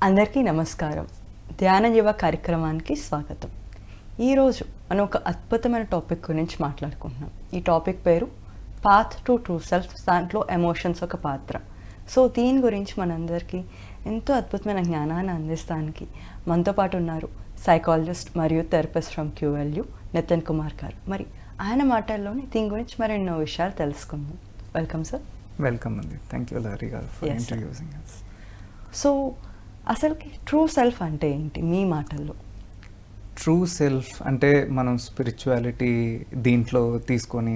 అందరికీ నమస్కారం. ధ్యాన యువ కార్యక్రమానికి స్వాగతం. ఈరోజు మనం ఒక అద్భుతమైన టాపిక్ గురించి మాట్లాడుకుంటున్నాం. ఈ టాపిక్ పేరు పాత్ టు ట్రూ సెల్ఫ్. దాంట్లో ఎమోషన్స్ ఒక పాత్ర. సో దీని గురించి మనందరికీ ఎంతో అద్భుతమైన జ్ఞానాన్ని అందిస్తానికి మనతో పాటు ఉన్నారు సైకాలజిస్ట్ మరియు therapist from QLU Nitin Kumar garu. మరి ఆయన మాటల్లోనే దీని గురించి మరెన్నో విషయాలు తెలుసుకుందాం. Welcome sir. వెల్కమ్ అండి. Thank you Lari garu for introducing us. So అసలుకి ట్రూ సెల్ఫ్ అంటే ఏంటి మీ మాటల్లో? ట్రూ సెల్ఫ్ అంటే మనం స్పిరిచువాలిటీ దీంట్లో తీసుకొని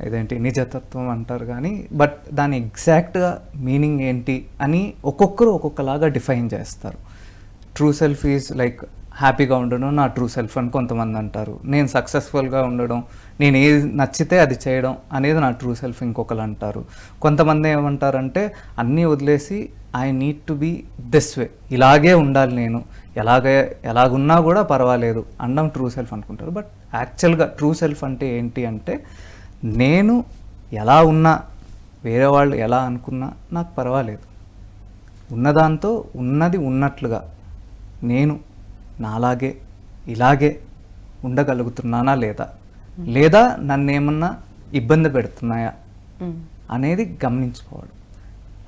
ఇదేంటి నిజతత్వం అంటారు కానీ బట్ దాని ఎగ్జాక్ట్గా మీనింగ్ ఏంటి అని ఒక్కొక్కరు ఒక్కొక్కలాగా డిఫైన్ చేస్తారు. ట్రూ సెల్ఫ్ ఈజ్ లైక్ హ్యాపీగా ఉండడం నా ట్రూ సెల్ఫ్ అని కొంతమంది అంటారు. నేను సక్సెస్ఫుల్గా ఉండడం, నేను ఏది నచ్చితే అది చేయడం అనేది నా ట్రూ సెల్ఫ్ ఇంకొకరు అంటారు. కొంతమంది ఏమంటారంటే అన్నీ వదిలేసి I need to be this way, ఇలాగే ఉండాలి, నేను ఎలాగున్నా కూడా పర్వాలేదు అనడం ట్రూ సెల్ఫ్ అనుకుంటారు. బట్ యాక్చువల్గా ట్రూ సెల్ఫ్ అంటే ఏంటి అంటే నేను ఎలా ఉన్నా వేరే వాళ్ళు ఎలా అనుకున్నా నాకు పర్వాలేదు, ఉన్నదాంతో ఉన్నది ఉన్నట్లుగా నేను నాలాగే ఇలాగే ఉండగలుగుతున్నానా లేదా నన్ను ఏమన్నా ఇబ్బంది పెడుతున్నాయా అనేది గమనించుకోవడం.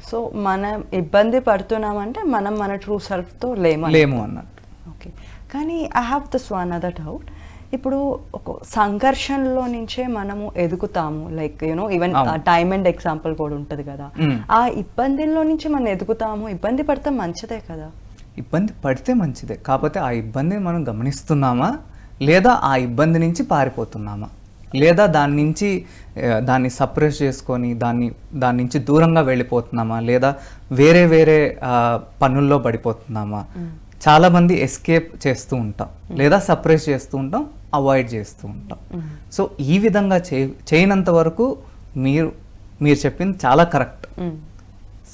సో మనం ఇబ్బంది పడుతున్నామంటే మనం మన ట్రూ సెల్ఫ్తో లేము అన్నట్టు. ఓకే, కానీ I have this one other doubt. ఇప్పుడు ఒక సంఘర్షణలో నుంచే మనము ఎదుగుతాము, like you know even diamond example కూడా ఉంటుంది కదా. ఆ ఇబ్బందుల్లో నుంచి మనం ఎదుగుతాము. ఇబ్బంది పడితే మంచిదే కదా? ఇబ్బంది పడితే మంచిదే, కాకపోతే ఆ ఇబ్బందిని మనం గమనిస్తున్నామా లేదా ఆ ఇబ్బంది నుంచి పారిపోతున్నామా లేదా దాన్ని సప్రెస్ చేసుకొని దాని నుంచి దూరంగా వెళ్ళిపోతున్నామా లేదా వేరే పనుల్లో పడిపోతున్నామా. చాలామంది ఎస్కేప్ చేస్తూ ఉంటాం లేదా సప్రెస్ చేస్తూ ఉంటాం, అవాయిడ్ చేస్తూ ఉంటాం. సో ఈ విధంగా చేయనంత వరకు మీరు చెప్పింది చాలా కరెక్ట్.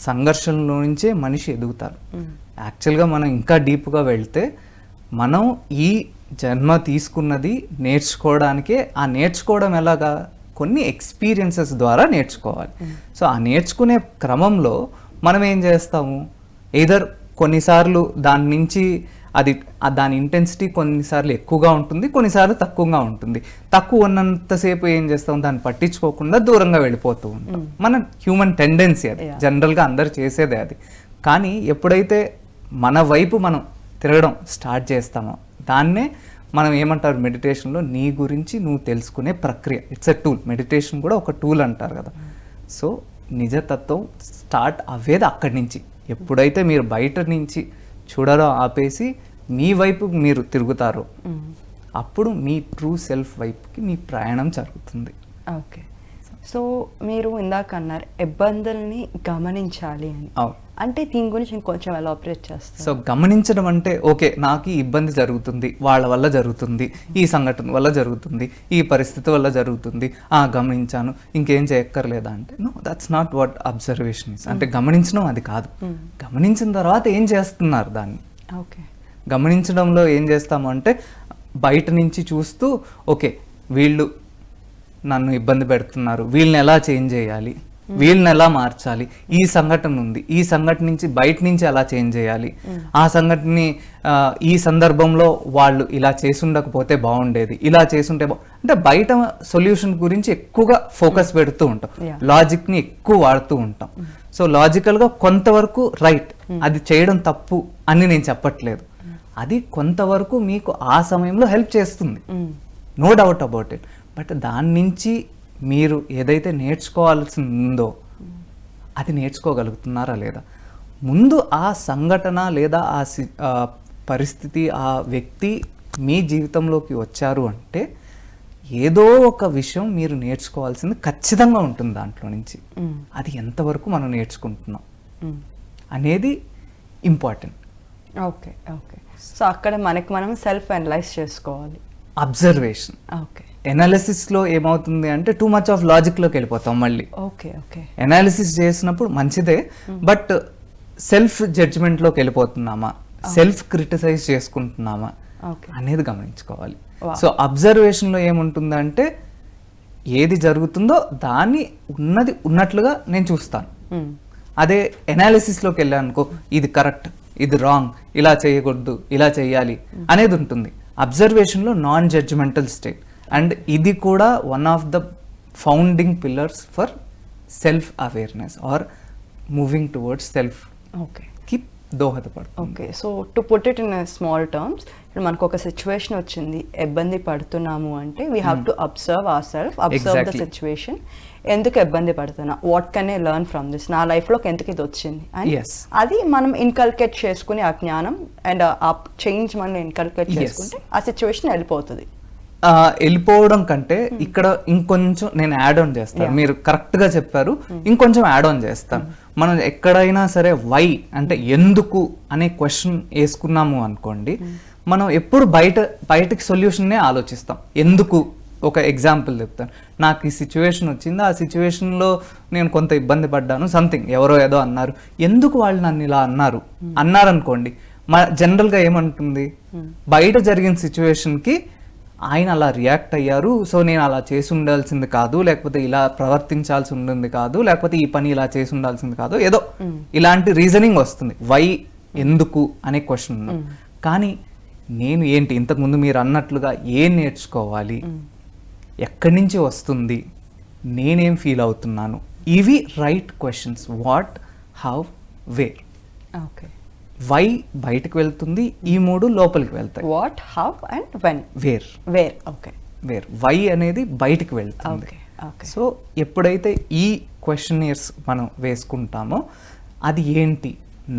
సంఘర్షణలో నుంచే మనిషి ఎదుగుతారు. యాక్చువల్గా మనం ఇంకా డీప్గా వెళ్తే మనం ఈ జన్మ తీసుకున్నది నేర్చుకోవడానికే. ఆ నేర్చుకోవడం ఎలాగా? కొన్ని ఎక్స్పీరియన్సెస్ ద్వారా నేర్చుకోవాలి. సో ఆ నేర్చుకునే క్రమంలో మనం ఏం చేస్తాము, ఎయిదర్ కొన్నిసార్లు దాని ఇంటెన్సిటీ కొన్నిసార్లు ఎక్కువగా ఉంటుంది, కొన్నిసార్లు తక్కువగా ఉంటుంది. తక్కువ ఉన్నంతసేపు ఏం చేస్తాం, దాన్ని పట్టించుకోకుండా దూరంగా వెళ్ళిపోతూ ఉంటాం. మన హ్యూమన్ టెండెన్సీ అది, జనరల్గా అందరు చేసేదే అది. కానీ ఎప్పుడైతే మన వైపు మనం తిరగడం స్టార్ట్ చేస్తామో దాన్నే మనం ఏమంటారు మెడిటేషన్లో, నీ గురించి నువ్వు తెలుసుకునే ప్రక్రియ. It's a tool. మెడిటేషన్ కూడా ఒక టూల్ అంటారు కదా. సో నిజతత్వం స్టార్ట్ అవ్వేది అక్కడి నుంచి. ఎప్పుడైతే మీరు బయట నుంచి చూడడం ఆపేసి మీ వైపు మీరు తిరుగుతారో అప్పుడు మీ ట్రూ సెల్ఫ్ వైపుకి మీ ప్రయాణం జరుగుతుంది. ఓకే, సో మీరు ఇందాక అన్నారు ఇబ్బందుల్ని గమనించాలి అని. అంటే దీని గురించి ఇంకొంచెం ఎలాబరేట్ చేస్తారు? సో గమనించడం అంటే ఓకే, నాకు ఈ ఇబ్బంది జరుగుతుంది, వాళ్ళ వల్ల జరుగుతుంది, ఈ సంఘటన వల్ల జరుగుతుంది, ఈ పరిస్థితి వల్ల జరుగుతుంది, గమనించాను, ఇంకేం చేయక్కర్లేదా అంటే no, that's not what observation is. అంటే గమనించడం అది కాదు. గమనించిన తర్వాత ఏం చేస్తున్నారు దాన్ని. ఓకే, గమనించడంలో ఏం చేస్తాము అంటే బయట నుంచి చూస్తూ ఓకే వీళ్ళు నన్ను ఇబ్బంది పెడుతున్నారు, వీళ్ళని ఎలా చేంజ్ చేయాలి, వీళ్ళని ఎలా మార్చాలి, ఈ సంఘటన ఉంది, ఈ సంఘటన నుంచి బయట నుంచి ఎలా చేంజ్ చేయాలి, ఆ సంఘటనని ఈ సందర్భంలో వాళ్ళు ఇలా చేసుండకపోతే బాగుండేది, ఇలా చేసుంటే అంటే బయట సొల్యూషన్ గురించి ఎక్కువగా ఫోకస్ పెడుతూ ఉంటాం, లాజిక్ని ఎక్కువ వాడుతూ ఉంటాం. సో లాజికల్గా కొంతవరకు రైట్, అది చేయడం తప్పు అని నేను చెప్పట్లేదు. అది కొంతవరకు మీకు ఆ సమయంలో హెల్ప్ చేస్తుంది, no doubt about it. But దాని నుంచి మీరు ఏదైతే నేర్చుకోవాల్సి ఉందో అది నేర్చుకోగలుగుతున్నారా లేదా. ముందు ఆ సంఘటన లేదా ఆ పరిస్థితి, ఆ వ్యక్తి మీ జీవితంలోకి వచ్చారు అంటే ఏదో ఒక విషయం మీరు నేర్చుకోవాల్సింది ఖచ్చితంగా ఉంటుంది దాంట్లో నుంచి. అది ఎంతవరకు మనం నేర్చుకుంటున్నాం అనేది ఇంపార్టెంట్. ఓకే ఓకే, సో అక్కడ మనకి మనం సెల్ఫ్ అనలైజ్ చేసుకోవాలి. అబ్జర్వేషన్. ఓకే, ఎనాలిసిస్లో ఏమవుతుంది అంటే టూ మచ్ ఆఫ్ లాజిక్లోకి వెళ్ళిపోతాం మళ్ళీ. ఓకే ఓకే, ఎనాలిసిస్ చేసినప్పుడు మంచిదే, బట్ సెల్ఫ్ జడ్జ్మెంట్లోకి వెళ్ళిపోతున్నామా, సెల్ఫ్ క్రిటిసైజ్ చేసుకుంటున్నామా అనేది గమనించుకోవాలి. సో అబ్జర్వేషన్లో ఏముంటుందంటే ఏది జరుగుతుందో దాన్ని ఉన్నది ఉన్నట్లుగా నేను చూస్తాను. అదే ఎనాలిసిస్లోకి వెళ్ళానుకో ఇది కరెక్ట్, ఇది రాంగ్, ఇలా చేయకూడదు, ఇలా చేయాలి అనేది ఉంటుంది. అబ్జర్వేషన్లో నాన్ జడ్జిమెంటల్ స్టేట్, అండ్ ఇది కూడా one of the founding pillars for self awareness are moving towards self కి దోహదపడుతుంది. Okay, so to put it in small terms, ఇప్పుడు మనకు ఒక సిచ్యువేషన్ వచ్చింది, ఇబ్బంది పడుతున్నాము అంటే we have to observe our self, observe the situation. ఎందుకు ఇబ్బంది పడుతున్నా, what can I learn from this, నా లైఫ్లోకి ఎందుకు ఇది వచ్చింది అని అది మనం ఇన్కల్కేట్ చేసుకుని ఆ జ్ఞానం అండ్ ఆ చేంజ్ మనం ఇన్కల్కేట్ చేసుకుంటే ఆ సిచ్యువేషన్ వెళ్ళిపోతుంది. వెళ్ళిపోవడం కంటే ఇక్కడ ఇంకొంచెం నేను యాడ్ ఆన్ చేస్తాను. మీరు కరెక్ట్ గా చెప్పారు, ఇంకొంచెం యాడ్ ఆన్ చేస్తాను. మనం ఎక్కడైనా సరే వై అంటే ఎందుకు అనే క్వశ్చన్ వేసుకున్నాము అనుకోండి, మనం ఎప్పుడు బయటకి సొల్యూషన్నే ఆలోచిస్తాం. ఎందుకు, ఒక ఎగ్జాంపుల్ చెప్తాను. నాకు ఈ సిచ్యువేషన్ వచ్చింది, ఆ సిచ్యువేషన్లో నేను కొంత ఇబ్బంది పడ్డాను, సంథింగ్ ఎవరో ఏదో అన్నారు, ఎందుకు వాళ్ళు నన్ను ఇలా అన్నారనుకోండి, జనరల్గా ఏమంటుంది, బయట జరిగిన సిచ్యువేషన్కి ఆయన అలా రియాక్ట్ అయ్యారు, సో నేను అలా చేసి ఉండాల్సింది కాదు, లేకపోతే ఇలా ప్రవర్తించాల్సి ఉంటుంది కాదు, లేకపోతే ఈ పని ఇలా చేసి ఉండాల్సింది కాదు, ఏదో ఇలాంటి రీజనింగ్ వస్తుంది. వై, ఎందుకు అనే క్వశ్చన్. కానీ నేను ఏంటి, ఇంతకుముందు మీరు అన్నట్లుగా ఏం నేర్చుకోవాలి, ఎక్కడి నుంచి వస్తుంది, నేనేం ఫీల్ అవుతున్నాను, ఇవి right questions. What, how, where. Okay, why బయటకు వెళ్తుంది, ఈ మూడు లోపలికి వెళ్తాయి. What, how and when. Where. Okay, where. Why అనేది బయటకు వెళ్తుంది. సో ఎప్పుడైతే ఈ క్వశ్చనర్స్ మనం వేసుకుంటామో, అది ఏంటి,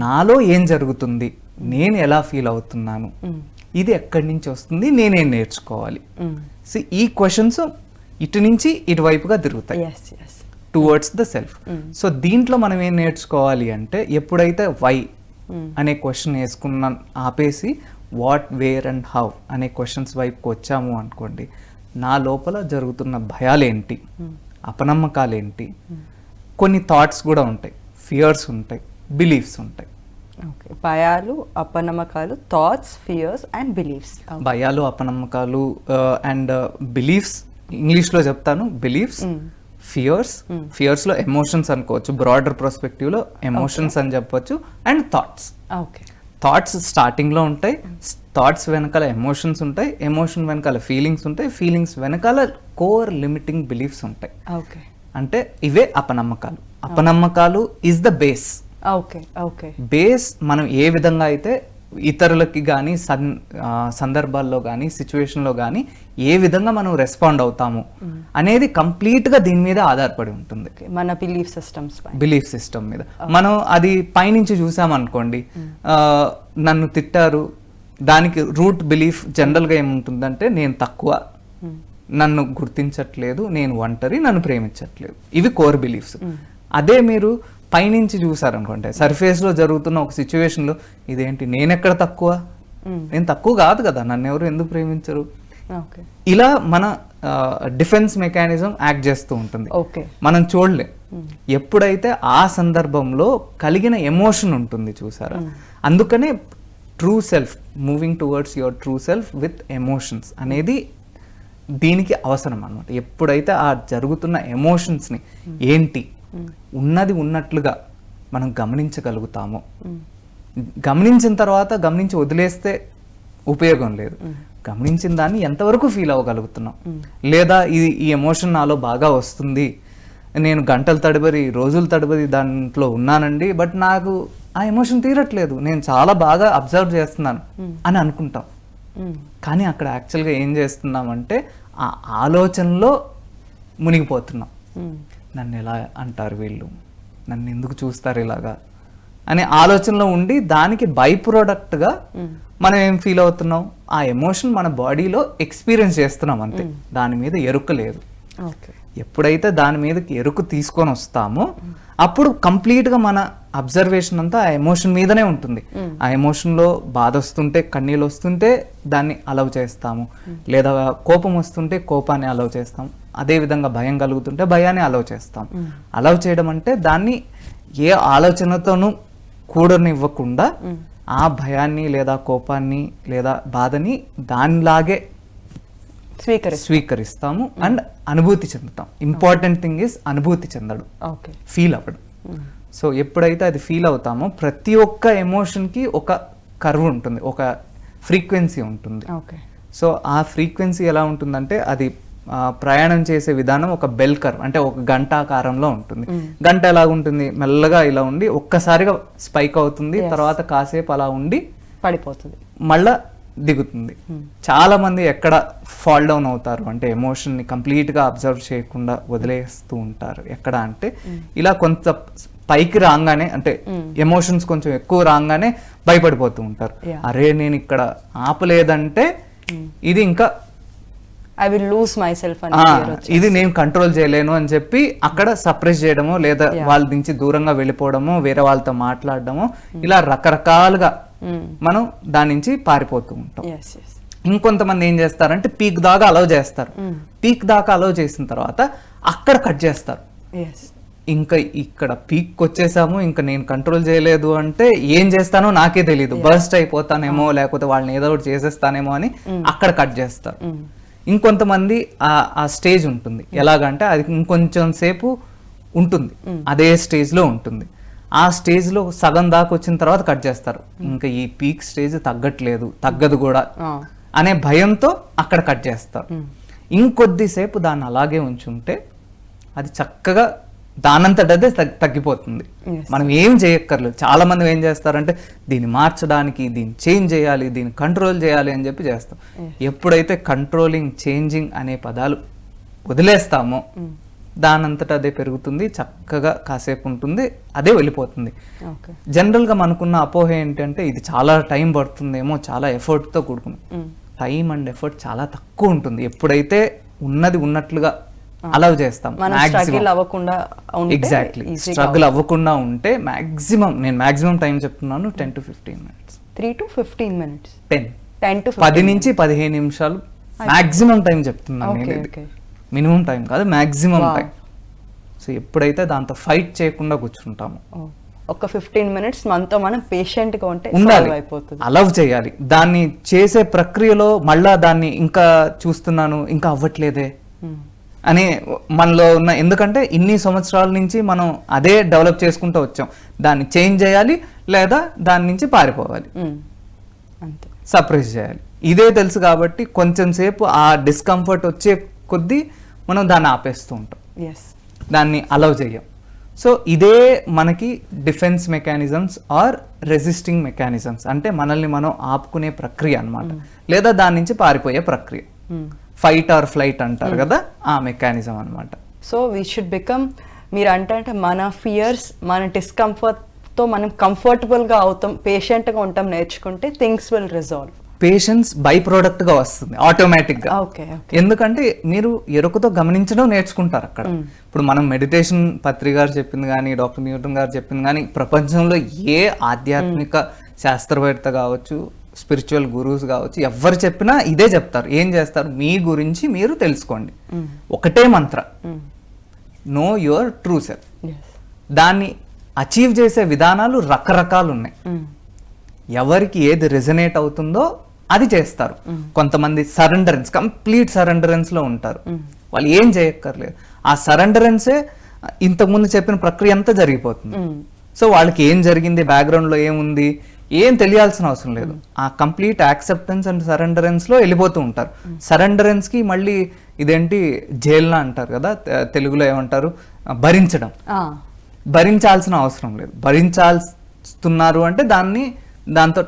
నాలో ఏం జరుగుతుంది, నేను ఎలా ఫీల్ అవుతున్నాను, ఇది ఎక్కడి నుంచి వస్తుంది, నేనేం నేర్చుకోవాలి. సో ఈ క్వశ్చన్స్ ఇటు నుంచి ఇటువైపుగా తిరుగుతాయి, టువర్డ్స్ ద సెల్ఫ్. సో దీంట్లో మనం ఏం నేర్చుకోవాలి అంటే, ఎప్పుడైతే వై అనే క్వశ్చన్ వేసుకున్న ఆపేసి వాట్, వేర్ అండ్ హౌ అనే క్వశ్చన్స్ వైపుకి వచ్చాము అనుకోండి, నా లోపల జరుగుతున్న భయాలేంటి, అపనమ్మకాలేంటి, కొన్ని థాట్స్ కూడా ఉంటాయి, ఫియర్స్ ఉంటాయి, బిలీఫ్స్ ఉంటాయి. ఓకే, భయాలు, అపనమ్మకాలు, థాట్స్, ఫియర్స్ అండ్ బిలీఫ్స్. భయాలు, అపనమ్మకాలు అండ్ బిలీఫ్స్, ఇంగ్లీష్లో చెప్తాను, బిలీఫ్స్, ఫియర్స్ లో ఎమోషన్స్ అనుకోవచ్చు, బ్రాడర్ పర్స్పెక్టివ్ లో ఎమోషన్స్ అని చెప్పొచ్చు, అండ్ థాట్స్. థాట్స్ స్టార్టింగ్ లో ఉంటాయి, థాట్స్ వెనకాల ఎమోషన్స్ ఉంటాయి, ఎమోషన్ వెనకాల ఫీలింగ్స్ ఉంటాయి, ఫీలింగ్స్ వెనకాల కోర్ లిమిటింగ్ బిలీఫ్స్ ఉంటాయి. అంటే ఇవే అపనమ్మకాలు. అపనమ్మకాలు ఈజ్ ద బేస్. బేస్ మనం ఏ విధంగా అయితే ఇతరులకి కానీ సందర్భాల్లో కానీ సిచ్యువేషన్లో కానీ ఏ విధంగా మనం రెస్పాండ్ అవుతాము అనేది కంప్లీట్గా దీని మీద ఆధారపడి ఉంటుంది, మన బిలీఫ్ సిస్టమ్ మీద. మనం అది పైనుంచి చూసామనుకోండి, నన్ను తిట్టారు, దానికి రూట్ బిలీఫ్ జనరల్గా ఏముంటుందంటే, నేను తక్కువ, నన్ను గుర్తించట్లేదు, నేను ఒంటరి, నన్ను ప్రేమించట్లేదు, ఇవి కోర్ బిలీఫ్స్. అదే మీరు పైనుంచి చూసారనుకోండి, సర్ఫేస్లో జరుగుతున్న ఒక సిచ్యువేషన్లో, ఇదేంటి, నేనెక్కడ తక్కువ, నేను తక్కువ కాదు కదా, నన్ను ఎవరు ఎందుకు ప్రేమించరు, ఇలా మన డిఫెన్స్ మెకానిజం యాక్ట్ చేస్తూ ఉంటుంది. మనం చూడలేం. ఎప్పుడైతే ఆ సందర్భంలో కలిగిన ఎమోషన్ ఉంటుంది చూసారా, అందుకనే true self, moving towards your true self with emotions అనేది దీనికి అవసరం అన్నమాట. ఎప్పుడైతే ఆ జరుగుతున్న ఎమోషన్స్ని ఏంటి ఉన్నది ఉన్నట్లుగా మనం గమనించగలుగుతామో, గమనించిన తర్వాత గమనించి వదిలేస్తే ఉపయోగం లేదు, గమనించిన దాన్ని ఎంతవరకు ఫీల్ అవ్వగలుగుతున్నాం, లేదా ఈ ఎమోషన్ నాలో బాగా వస్తుంది, నేను గంటల తడబడి రోజుల తడబడి దాంట్లో ఉన్నానండి, బట్ నాకు ఆ ఎమోషన్ తీరట్లేదు, నేను చాలా బాగా అబ్జర్వ్ చేస్తున్నాను అని అనుకుంటాం. కానీ అక్కడ యాక్చువల్గా ఏం చేస్తున్నామంటే, ఆ ఆలోచనలో మునిగిపోతున్నాం. నన్ను ఎలా అంటారు వీళ్ళు, నన్ను ఎందుకు చూస్తారు ఇలాగా అనే ఆలోచనలో ఉండి, దానికి బై ప్రోడక్ట్గా మనం ఏం ఫీల్ అవుతున్నాం, ఆ ఎమోషన్ మన బాడీలో ఎక్స్పీరియన్స్ చేస్తున్నాం అంతే, దాని మీద ఎరుక లేదు. ఎప్పుడైతే దాని మీదకి ఎరుకు తీసుకొని వస్తామో, అప్పుడు కంప్లీట్గా మన అబ్జర్వేషన్ అంతా ఆ ఎమోషన్ మీదనే ఉంటుంది. ఆ ఎమోషన్లో బాధ వస్తుంటే, కన్నీళ్ళు వస్తుంటే దాన్ని అలవ్ చేస్తాము, లేదా కోపం వస్తుంటే కోపాన్ని అలవ్ చేస్తాము, అదేవిధంగా భయం కలుగుతుంటే భయాన్ని అలవ్ చేస్తాం. అలవ్ చేయడం అంటే దాన్ని ఏ ఆలోచనతోనూ కూడనివ్వకుండా ఆ భయాన్ని లేదా కోపాన్ని లేదా బాధని దానిలాగే స్వీకరిస్తాము అండ్ అనుభూతి చెందుతాం. ఇంపార్టెంట్ థింగ్ ఇస్ అనుభూతి చెందడం, ఫీల్ అవ్వడం. సో ఎప్పుడైతే అది ఫీల్ అవుతామో ప్రతి ఒక్క ఎమోషన్కి ఒక కర్వ్ ఉంటుంది, ఒక ఫ్రీక్వెన్సీ ఉంటుంది. ఓకే. సో ఆ ఫ్రీక్వెన్సీ ఎలా ఉంటుందంటే అది ప్రయాణం చేసే విధానం ఒక బెల్ కర్వ్, అంటే ఒక గంటాకారంలో ఉంటుంది. గంట ఎలా ఉంటుంది, మెల్లగా ఇలా ఉండి ఒక్కసారిగా స్పైక్ అవుతుంది, తర్వాత కాసేపు అలా ఉండి పడిపోతుంది, మళ్ళా దిగుతుంది. చాలా మంది ఎక్కడ ఫాల్ డౌన్ అవుతారు అంటే ఎమోషన్ని కంప్లీట్గా అబ్జర్వ్ చేయకుండా వదిలేస్తూ ఉంటారు. ఎక్కడ అంటే ఇలా కొంత పైకి రాగానే, అంటే ఎమోషన్స్ కొంచెం ఎక్కువ రాగానే భయపడిపోతూ ఉంటారు. అరే నేను ఇక్కడ ఆపలేదంటే ఇది ఇంకా I will lose my self అని, ఇది నేను కంట్రోల్ చేయలేను అని చెప్పి అక్కడ సప్రెస్ చేయడమో, లేదా వాళ్ళ నుంచి దూరంగా వెళ్ళిపోవడమో, వేరే వాళ్ళతో మాట్లాడడమో, ఇలా రకరకాలుగా మనం దాని నుంచి పారిపోతూ ఉంటాం. ఇంకొంతమంది ఏం చేస్తారంటే పీక్ దాకా అలౌ చేస్తారు. పీక్ దాకా అలౌ చేసిన తర్వాత అక్కడ కట్ చేస్తారు. ఇంకా ఇక్కడ పీక్ వచ్చేసాము, ఇంకా నేను కంట్రోల్ చేయలేదు అంటే ఏం చేస్తానో నాకే తెలియదు, బర్స్ట్ అయిపోతానేమో, లేకపోతే వాళ్ళని ఏదో ఒకటి చేసేస్తానేమో అని అక్కడ కట్ చేస్తారు. ఇంకొంతమంది ఆ స్టేజ్ ఉంటుంది, ఎలాగంటే అది ఇంకొంచెం సేపు ఉంటుంది, అదే స్టేజ్లో ఉంటుంది. ఆ స్టేజ్లో సగం దాకా వచ్చిన తర్వాత కట్ చేస్తారు. ఇంకా ఈ పీక్ స్టేజ్ తగ్గట్లేదు, తగ్గదు కూడా అనే భయంతో అక్కడ కట్ చేస్తారు. ఇంకొద్దిసేపు దాన్ని అలాగే ఉంచుంటే అది చక్కగా దానంతటదే తగ్గిపోతుంది. మనం ఏం చేయక్కర్లేదు. చాలా మంది ఏం చేస్తారంటే దీన్ని మార్చడానికి, దీన్ని చేంజ్ చేయాలి, దీన్ని కంట్రోల్ చేయాలి అని చెప్పి చేస్తాం. ఎప్పుడైతే కంట్రోలింగ్, చేంజింగ్ అనే పదాలు వదిలేస్తామో దానంతట అదే పెరుగుతుంది, చక్కగా కాసేపు ఉంటుంది, అదే వెళ్ళిపోతుంది. జనరల్గా మనకున్న అపోహ ఏంటంటే ఇది చాలా టైం పడుతుందేమో, చాలా ఎఫర్ట్తో కూడుకుంది. టైం అండ్ ఎఫర్ట్ చాలా తక్కువ ఉంటుంది ఎప్పుడైతే ఉన్నది ఉన్నట్లుగా అలౌ చేస్తాం. ఎగ్జాక్ట్లీ, స్ట్రగుల్ అవ్వకుండా ఉంటే నేను మాక్సిమం టైం చెప్తున్నాను 10 to 15 minutes. 3 to 15 minutes. 10 నుంచి 15 నిమిషాలు మాక్సిమం టైం చెప్తున్నాను నేను. మినిమం టైం కాదు, మాక్సిమం టైం. సో ఎప్పుడైతే దాంతో ఫైట్ చేయకుండా కూర్చుంటాము, ఒక 15 minutes మనతో మనం పేషెంట్గా ఉంటే అయిపోతుంది. అలవ్ చేయాలి. దాన్ని చేసే ప్రక్రియలో మళ్ళా దాన్ని ఇంకా చూస్తున్నాను, ఇంకా అవ్వట్లేదే అని మనలో ఉన్న, ఎందుకంటే ఇన్ని సంవత్సరాల నుంచి మనం అదే డెవలప్ చేసుకుంటూ వచ్చాం. దాన్ని చేంజ్ చేయాలి, లేదా దాని నుంచి పారిపోవాలి, సప్రెస్ చేయాలి. ఇదే తెలుసు కాబట్టి కొంచెం సేపు ఆ డిస్కంఫర్ట్ వచ్చే కొద్దీ మనం దాన్ని ఆపేస్తూ ఉంటాం, దాన్ని అలౌ చేయం. సో ఇదే మనకి defence mechanisms are resisting mechanisms, అంటే మనల్ని మనం ఆపుకునే ప్రక్రియ అన్నమాట, లేదా దాని నుంచి పారిపోయే ప్రక్రియ. ఫైట్ ఆర్ ఫ్లైట్ అంటారు కదా, ఆ మెకానిజం అన్నమాట. సో వీ షుడ్ బికమ్, మీరు అంటే మన ఫియర్స్, మన డిస్కంఫర్ట్తో మనం కంఫర్టబుల్గా అవుతాం, పేషెంట్గా ఉంటాం నేర్చుకుంటే things will resolve. Patience by ప్రోడక్ట్గా వస్తుంది ఆటోమేటిక్గా. ఎందుకంటే మీరు ఎరుకతో గమనించడం నేర్చుకుంటారు అక్కడ. ఇప్పుడు మనం మెడిటేషన్ పత్రి గారు చెప్పింది కానీ, డాక్టర్ న్యూటన్ గారు చెప్పింది కానీ, ప్రపంచంలో ఏ ఆధ్యాత్మిక శాస్త్రవేత్త కావచ్చు, స్పిరిచువల్ గురూస్ కావచ్చు, ఎవరు చెప్పినా ఇదే చెప్తారు. ఏం చేస్తారు, మీ గురించి మీరు తెలుసుకోండి, ఒకటే మంత్ర, నో యువర్ ట్రూ సెల్ఫ్. దాన్ని అచీవ్ చేసే విధానాలు రకరకాలు ఉన్నాయి. ఎవరికి ఏది రెజనేట్ అవుతుందో అది చేస్తారు. కొంతమంది సరెండరెన్స్, కంప్లీట్ సరెండరెన్స్లో ఉంటారు, వాళ్ళు ఏం చేయక్కర్లేదు. ఆ సరెండరెన్సే ఇంతకుముందు చెప్పిన ప్రక్రియ అంతా జరిగిపోతుంది. సో వాళ్ళకి ఏం జరిగింది, బ్యాక్గ్రౌండ్లో ఏముంది, ఏం తెలియాల్సిన అవసరం లేదు. ఆ కంప్లీట్ యాక్సెప్టెన్స్ అండ్ సరెండరెన్స్లో వెళ్ళిపోతూ ఉంటారు. సరెండరెన్స్కి మళ్ళీ ఇదేంటి జైల్నా అంటారు కదా, తెలుగులో ఏమంటారు, భరించడం. భరించాల్సిన అవసరం లేదు. భరించాల్స్తున్నారు అంటే దాంతో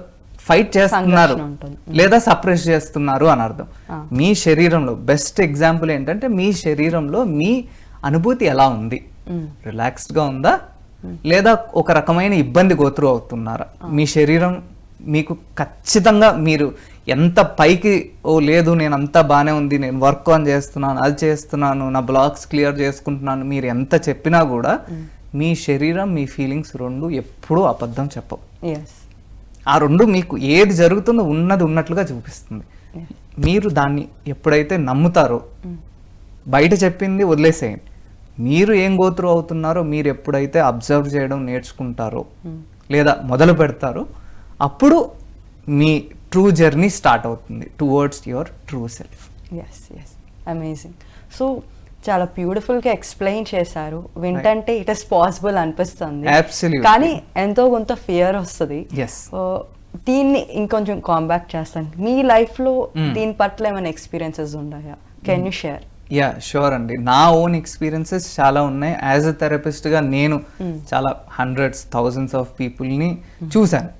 ఫైట్ చేస్తున్నారు, లేదా సప్రెస్ చేస్తున్నారు అని అర్థం. మీ శరీరంలో బెస్ట్ ఎగ్జాంపుల్ ఏంటంటే, మీ శరీరంలో మీ అనుభూతి ఎలా ఉంది, రిలాక్స్డ్గా ఉందా, లేదా ఒక రకమైన ఇబ్బంది గోత్రు అవుతున్నారా? మీ శరీరం మీకు ఖచ్చితంగా, మీరు ఎంత పైకి లేదు నేను అంతా బాగానే ఉంది, నేను వర్క్ ఆన్ చేస్తున్నాను, అది చేస్తున్నాను, నా బ్లాక్స్ క్లియర్ చేసుకుంటున్నాను, మీరు ఎంత చెప్పినా కూడా మీ శరీరం, మీ ఫీలింగ్స్ రెండు ఎప్పుడూ అబద్ధం చెప్పవు. ఆ రెండు మీకు ఏది జరుగుతుందో ఉన్నది ఉన్నట్లుగా చూపిస్తుంది. మీరు దాన్ని ఎప్పుడైతే నమ్ముతారో, బయట చెప్పింది వదిలేసేయండి, మీరు ఏం గోత్రు అవుతున్నారో మీరు ఎప్పుడైతే అబ్జర్వ్ చేయడం నేర్చుకుంటారో, లేదా మొదలు పెడతారో, అప్పుడు మీ ట్రూ జర్నీ స్టార్ట్ అవుతుంది towards your true self. Amazing. So చాలా బ్యూటిఫుల్ గా ఎక్స్ప్లెయిన్ చేశారు. వింటంటే ఇట్ ఇస్ పాసిబుల్ అనిపిస్తుంది. Absolutely. కానీ ఎంతో కొంత ఫియర్ వస్తుంది. Yes. దీన్ని ఇంకొంచెం కాంబాక్ట్ చేస్తాను. మీ లైఫ్ లో దీని పట్ల ఏమైనా ఎక్స్పీరియన్సెస్ ఉన్నాయా? Can you share? Yeah sure అండి. నా ఓన్ ఎక్స్పీరియన్సెస్ చాలా ఉన్నాయి. యాజ్ అ థెరపిస్ట్గా నేను చాలా హండ్రెడ్స్ థౌజండ్స్ ఆఫ్ పీపుల్ని చూశాను.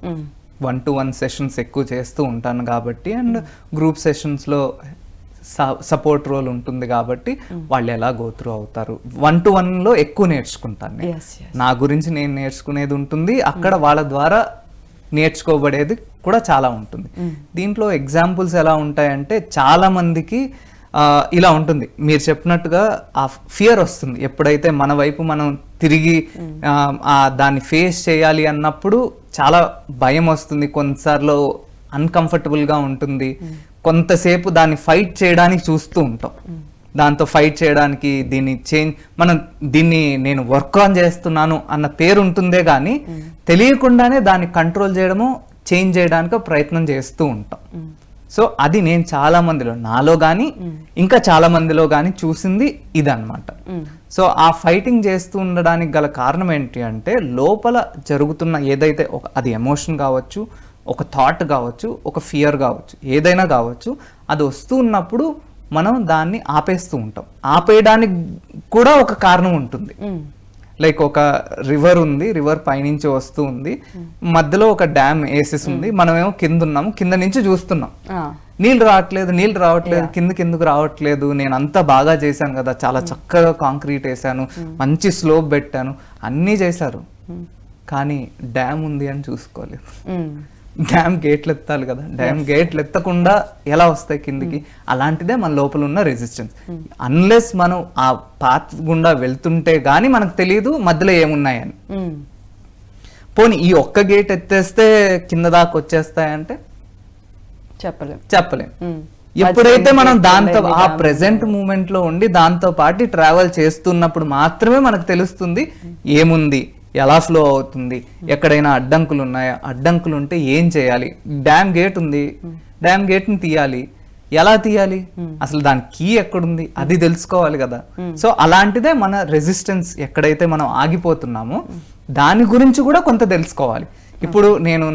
1-to-1 సెషన్స్ ఎక్కువ చేస్తూ ఉంటాను కాబట్టి, అండ్ గ్రూప్ సెషన్స్లో సపోర్ట్ రోల్ ఉంటుంది కాబట్టి వాళ్ళు ఎలా గోత్రూ అవుతారు. 1-to-1లో ఎక్కువ నేర్చుకుంటాను నేను. నా గురించి నేను నేర్చుకునేది ఉంటుంది, అక్కడ వాళ్ళ ద్వారా నేర్చుకోబడేది కూడా చాలా ఉంటుంది. దీంట్లో ఎగ్జాంపుల్స్ ఎలా ఉంటాయంటే, చాలా మందికి ఇలా ఉంటుంది, మీరు చెప్పినట్టుగా ఆ ఫియర్ వస్తుంది. ఎప్పుడైతే మన వైపు మనం తిరిగి దాన్ని ఫేస్ చేయాలి అన్నప్పుడు చాలా భయం వస్తుంది, కొన్నిసార్లు అన్కంఫర్టబుల్గా ఉంటుంది, కొంతసేపు దాన్ని ఫైట్ చేయడానికి చూస్తూ ఉంటాం. దాంతో ఫైట్ చేయడానికి దీన్ని నేను వర్క్ ఆన్ చేస్తున్నాను అన్న పేరు ఉంటుందే కానీ తెలియకుండానే దాన్ని కంట్రోల్ చేయడము, చేంజ్ చేయడానికి ప్రయత్నం చేస్తూ ఉంటాం. సో అది నేను చాలా మందిలో, నాలో కానీ ఇంకా చాలా మందిలో కానీ చూసింది ఇదన్నమాట. సో ఆ ఫైటింగ్ చేస్తూ ఉండడానికి గల కారణం ఏంటి అంటే, లోపల జరుగుతున్న ఏదైతే అది ఎమోషన్ కావచ్చు, ఒక థాట్ కావచ్చు, ఒక ఫియర్ కావచ్చు, ఏదైనా కావచ్చు, అది వస్తూ ఉన్నప్పుడు మనం దాన్ని ఆపేస్తూ ఉంటాం. ఆపేయడానికి కూడా ఒక కారణం ఉంటుంది. లైక్ ఒక రివర్ ఉంది, రివర్ పైనుంచి వస్తూ ఉంది, మధ్యలో ఒక డ్యామ్ వేసేసి ఉంది, మనమేమో కింద ఉన్నాము, కింద నుంచి చూస్తున్నాం, నీళ్ళు రావట్లేదు, కిందకి రావట్లేదు. నేను అంతా బాగా చేశాను కదా, చాలా చక్కగా కాంక్రీట్ వేసాను, మంచి స్లోప్ పెట్టాను, అన్నీ చేశారు, కానీ డ్యామ్ ఉంది అని చూసుకోలేదు. డ్యామ్ గేట్లు ఎత్తాలి కదా, డ్యామ్ గేట్లు ఎత్తకుండా ఎలా వస్తాయి కిందికి? అలాంటిదే మన లోపల ఉన్న రెసిస్టెన్స్. అన్లెస్ మనం ఆ పాత్ గుండా వెళ్తుంటే గానీ మనకు తెలియదు మధ్యలో ఏమున్నాయని. పోనీ ఈ ఒక్క గేట్ ఎత్తేస్తే కింద దాకా వచ్చేస్తాయంటే చెప్పలేం. ఎప్పుడైతే మనం దాంతో ఆ ప్రెసెంట్ మూమెంట్ లో ఉండి దాంతో పాటు ట్రావెల్ చేస్తున్నప్పుడు మాత్రమే మనకు తెలుస్తుంది ఏముంది, ఎలా ఫ్లో అవుతుంది, ఎక్కడైనా అడ్డంకులు ఉన్నాయా, అడ్డంకులు ఉంటే ఏం చేయాలి. డ్యామ్ గేట్ ఉంది, డ్యామ్ గేట్ ని తీయాలి, ఎలా తీయాలి, అసలు దాని కీ ఎక్కడుంది, అది తెలుసుకోవాలి కదా. సో అలాంటిదే మన రెసిస్టెన్స్. ఎక్కడైతే మనం ఆగిపోతున్నామో దాని గురించి కూడా కొంత తెలుసుకోవాలి. ఇప్పుడు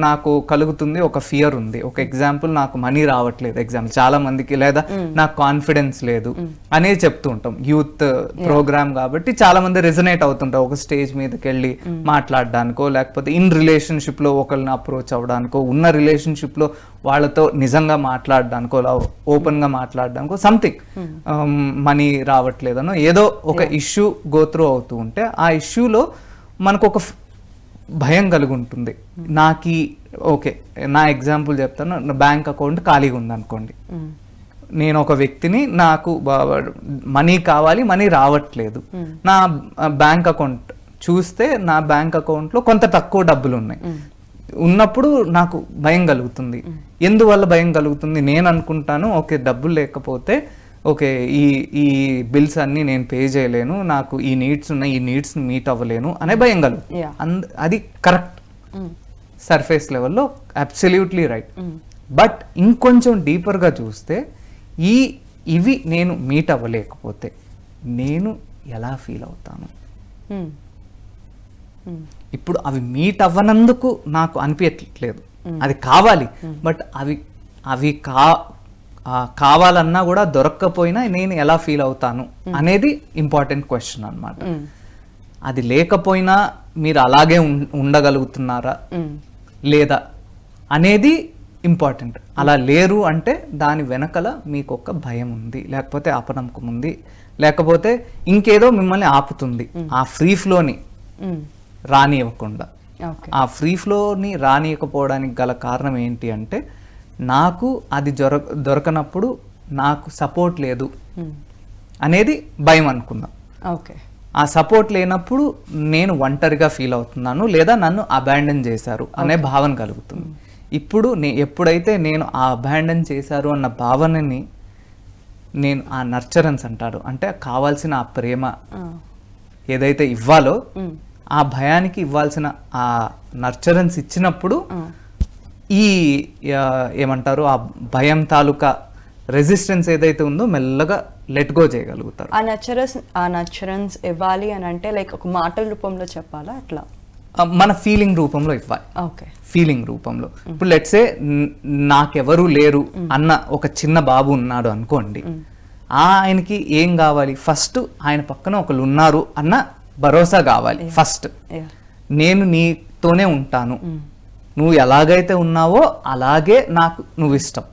నాకు కలుగుతుంది ఒక ఫియర్ ఉంది, ఒక ఎగ్జాంపుల్, నాకు మనీ రావట్లేదు ఎగ్జాంపుల్, చాలా మందికి, లేదా నాకు కాన్ఫిడెన్స్ లేదు అనేది చెప్తూ ఉంటాం. యూత్ ప్రోగ్రామ్ కాబట్టి చాలా మంది రెజనేట్ అవుతుంటారు, ఒక స్టేజ్ మీదకి వెళ్ళి మాట్లాడడానికో, లేకపోతే ఇన్ రిలేషన్షిప్ లో ఒకరిని అప్రోచ్ అవ్వడానికో, ఉన్న రిలేషన్షిప్ లో వాళ్ళతో నిజంగా మాట్లాడడానికో, ఓపెన్ గా మాట్లాడడానికో, సంథింగ్ మనీ రావట్లేదనో ఏదో ఒక ఇష్యూ గోత్రూ అవుతూ ఉంటే, ఆ ఇష్యూలో మనకు ఒక భయం కలిగి ఉంటుంది. ఓకే, నా ఎగ్జాంపుల్ చెప్తాను. నా బ్యాంక్ అకౌంట్ ఖాళీగా ఉంది అనుకోండి, నేను ఒక వ్యక్తిని, నాకు మనీ కావాలి, మనీ రావట్లేదు, నా బ్యాంక్ అకౌంట్ చూస్తే నా బ్యాంక్ అకౌంట్లో కొంత తక్కువ డబ్బులు ఉన్నాయి. ఉన్నప్పుడు నాకు భయం కలుగుతుంది. ఎందువల్ల భయం కలుగుతుంది? నేను అనుకుంటాను, ఓకే డబ్బులు లేకపోతే ఓకే ఈ బిల్స్ అన్ని నేను పే చేయలేను, నాకు ఈ నీడ్స్ ఉన్నాయి, ఈ నీడ్స్ మీట్ అవ్వలేను అనే భయం కలుగుతుంది. అది కరెక్ట్, సర్ఫేస్ లెవెల్లో అబ్సల్యూట్లీ రైట్. బట్ ఇంకొంచెం డీపర్గా చూస్తే ఇవి నేను మీట్ అవ్వలేకపోతే నేను ఎలా ఫీల్ అవుతాను? ఇప్పుడు అవి మీట్ అవ్వనందుకు నాకు అనిపించట్లేదు, అది కావాలి, బట్ అవి కావాలన్నా కూడా దొరక్కపోయినా నేను ఎలా ఫీల్ అవుతాను అనేది ఇంపార్టెంట్ క్వశ్చన్ అన్నమాట. అది లేకపోయినా మీరు అలాగే ఉండగలుగుతున్నారా లేదా అనేది ఇంపార్టెంట్. అలా లేరు అంటే దాని వెనకల మీకు ఒక భయం ఉంది, లేకపోతే అపనమ్మకం ఉంది, లేకపోతే ఇంకేదో మిమ్మల్ని ఆపుతుంది ఆ ఫ్రీ ఫ్లోని రానివ్వకుండా. ఆ ఫ్రీ ఫ్లోని రానియకపోవడానికి గల కారణం ఏంటి అంటే, నాకు అది దొరకనప్పుడు నాకు సపోర్ట్ లేదు అనేది భయం అనుకుందాం. ఆ సపోర్ట్ లేనప్పుడు నేను ఒంటరిగా ఫీల్ అవుతున్నాను, లేదా నన్ను అబాండన్ చేశారు అనే భావన కలుగుతుంది. ఇప్పుడు ఎప్పుడైతే నేను ఆ అబాండన్ చేశారు అన్న భావనని నేను ఆ నర్చరెన్స్ అంటాడు, అంటే కావాల్సిన ఆ ప్రేమ ఏదైతే ఇవ్వాలో ఆ భయానికి ఇవ్వాల్సిన ఆ నర్చరెన్స్ ఇచ్చినప్పుడు ఏమంటారు, ఆ భయం తాలూకా రెసిస్టెన్స్ ఏదైతే ఉందో మెల్లగా లెట్ గో చేయగలుగుతారు. ఆ నచ్చరెన్స్ ఇవ్వాలి అని అంటే లైక్ ఒక మాటల రూపంలో చెప్పాలా అట్లా? మన ఫీలింగ్ రూపంలో ఇవ్వాలి. ఓకే, ఫీలింగ్ రూపంలో. ఇప్పుడు లెట్సే నాకెవరు లేరు అన్న ఒక చిన్న బాబు ఉన్నాడు అనుకోండి, ఆయనకి ఏం కావాలి? ఫస్ట్ ఆయన పక్కన ఒకరు ఉన్నారు అన్న భరోసా కావాలి. ఫస్ట్ నేను నీతోనే ఉంటాను, నువ్వు ఎలాగైతే ఉన్నావో అలాగే నాకు నువ్వు ఇష్టం,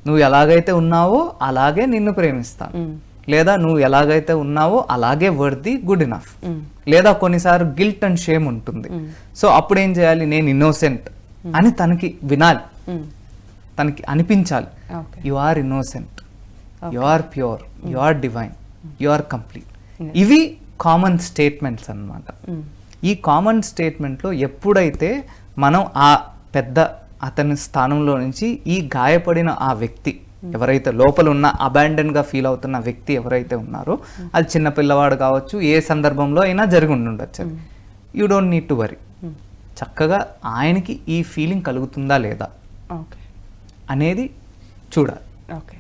నువ్వు ఎలాగైతే ఉన్నావో అలాగే నిన్ను ప్రేమిస్తాను, లేదా నువ్వు ఎలాగైతే ఉన్నావో అలాగే వర్ది, గుడ్ ఇనఫ్. లేదా కొన్నిసార్లు గిల్ట్ అండ్ షేమ్ ఉంటుంది. సో అప్పుడు ఏం చేయాలి? నేను ఇన్నోసెంట్ అని తనకి వినాలి, తనకి అనిపించాలి. You are innocent, you are pure, you are divine, you are complete. ఇవి కామన్ స్టేట్మెంట్స్ అన్నమాట. ఈ కామన్ స్టేట్మెంట్లో ఎప్పుడైతే మనం ఆ పెద్ద అతని స్థానంలో నుంచి ఈ గాయపడిన ఆ వ్యక్తి ఎవరైతే లోపల ఉన్న అబాండన్గా ఫీల్ అవుతున్న వ్యక్తి ఎవరైతే ఉన్నారో, అది చిన్న పిల్లవాడు కావచ్చు, ఏ సందర్భంలో అయినా జరిగి ఉండొచ్చు, you don't need to worry. చక్కగా ఆయనకి ఈ ఫీలింగ్ కలుగుతుందా లేదా అనేది చూడాలి. ఓకే,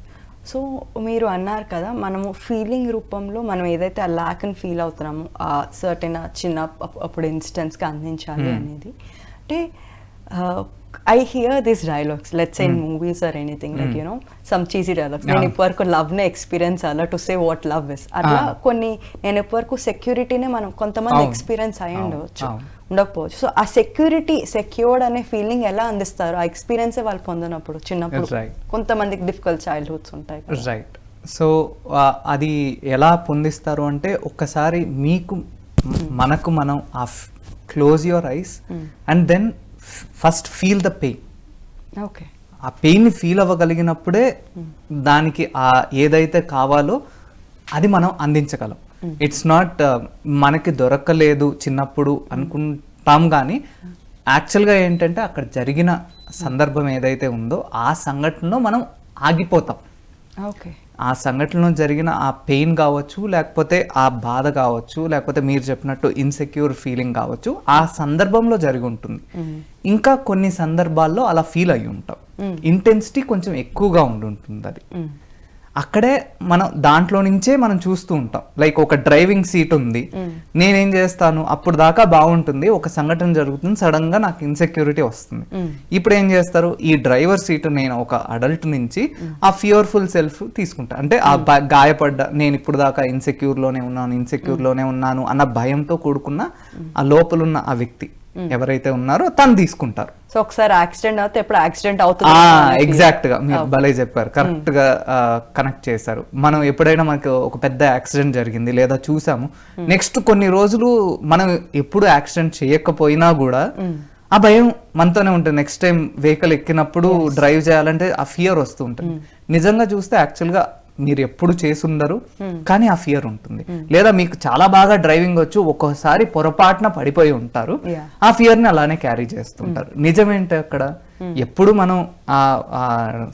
సో మీరు అన్నారు కదా, మనము ఫీలింగ్ రూపంలో మనం ఏదైతే ఆ ల్యాక్ని ఫీల్ అవుతున్నామో ఆ సర్టెన్ చిన్న అప్పుడు ఇన్స్టెన్స్కి అందించాలి అనేది. అంటే I hear these dialogues, let's say in movies or anything, like you know, some cheesy dialogues. నేను ఇప్పటివరకు లవ్నే ఎక్స్పీరియన్స్ అలా to say what love is. అట్లా కొన్ని నేను ఇప్పటివరకు సెక్యూరిటీనే మనం కొంతమంది ఎక్స్పీరియన్స్ అయి ఉండకపోవచ్చు. సో ఆ సెక్యూర్డ్ అనే ఫీలింగ్ ఎలా అందిస్తారు? ఆ ఎక్స్పీరియన్సే వాళ్ళు పొందినప్పుడు చిన్నప్పుడు కొంతమందికి డిఫికల్ట్ చైల్డ్హుడ్స్ ఉంటాయి. రైట్. సో అది ఎలా పొందిస్తారు అంటే, ఒక్కసారి మనకు మనం ఆ close your eyes and then first feel the pain. Okay, ఆ పెయిన్ని ఫీల్ అవ్వగలిగినప్పుడే దానికి ఆ ఏదైతే కావాలో అది మనం అందించగలం. ఇట్స్ నాట్ మనకి దొరకలేదు చిన్నప్పుడు అనుకుంటాం, కానీ యాక్చువల్గా ఏంటంటే అక్కడ జరిగిన సందర్భం ఏదైతే ఉందో ఆ సంఘటనలో మనం ఆగిపోతాం. ఓకే, ఆ సంఘటనలో జరిగిన ఆ పెయిన్ కావచ్చు, లేకపోతే ఆ బాధ కావచ్చు, లేకపోతే మీరు చెప్పినట్టు ఇన్సెక్యూర్ ఫీలింగ్ కావచ్చు, ఆ సందర్భంలో జరిగి ఉంటుంది. ఇంకా కొన్ని సందర్భాల్లో అలా ఫీల్ అయ్యి ఉంటాం, ఇంటెన్సిటీ కొంచెం ఎక్కువగా ఉంటుంది. అది అక్కడే మనం దాంట్లో నుంచే మనం చూస్తూ ఉంటాం. లైక్ ఒక డ్రైవింగ్ సీట్ ఉంది, నేనేం చేస్తాను, అప్పుడు దాకా బాగుంటుంది, ఒక సంఘటన జరుగుతుంది, సడన్ గా నాకు ఇన్సెక్యూరిటీ వస్తుంది. ఇప్పుడు ఏం చేస్తారు, ఈ డ్రైవర్ సీట్ నేను ఒక అడల్ట్ నుంచి ఆ ఫియర్ఫుల్ సెల్ఫ్ తీసుకుంటా. అంటే ఆ గాయపడ్డ, నేను ఇప్పుడు దాకా ఇన్సెక్యూర్ లోనే ఉన్నాను అన్న భయంతో కూడుకున్న ఆ లోపలున్న ఆ వ్యక్తి ఎవరైతే ఉన్నారో తను తీసుకుంటారు. సో ఒకసారి యాక్సిడెంట్ అవుతే ఎప్పుడు యాక్సిడెంట్ అవుతుంది. ఎగ్జాక్ట్ గా మీరు భలే చెప్పారు, కరెక్ట్ గా కనెక్ట్ చేశారు. మనం ఎప్పుడైనా మనకు ఒక పెద్ద యాక్సిడెంట్ జరిగింది లేదా చూసాము, నెక్స్ట్ కొన్ని రోజులు మనం ఎప్పుడు యాక్సిడెంట్ చేయకపోయినా కూడా ఆ భయం మనతోనే ఉంటుంది. నెక్స్ట్ టైం వెహికల్ ఎక్కినప్పుడు డ్రైవ్ చేయాలంటే ఆ ఫియర్ వస్తూ ఉంటుంది. నిజంగా చూస్తే యాక్చువల్ గా మీరు ఎప్పుడు చేసుండరు, కానీ ఆ ఫియర్ ఉంటుంది. లేదా మీకు చాలా బాగా డ్రైవింగ్ వచ్చు, ఒక్కోసారి పొరపాటున పడిపోయి ఉంటారు, ఆ ఫియర్ ని అలానే క్యారీ చేస్తుంటారు. నిజమేంటి అక్కడ, ఎప్పుడు మనం ఆ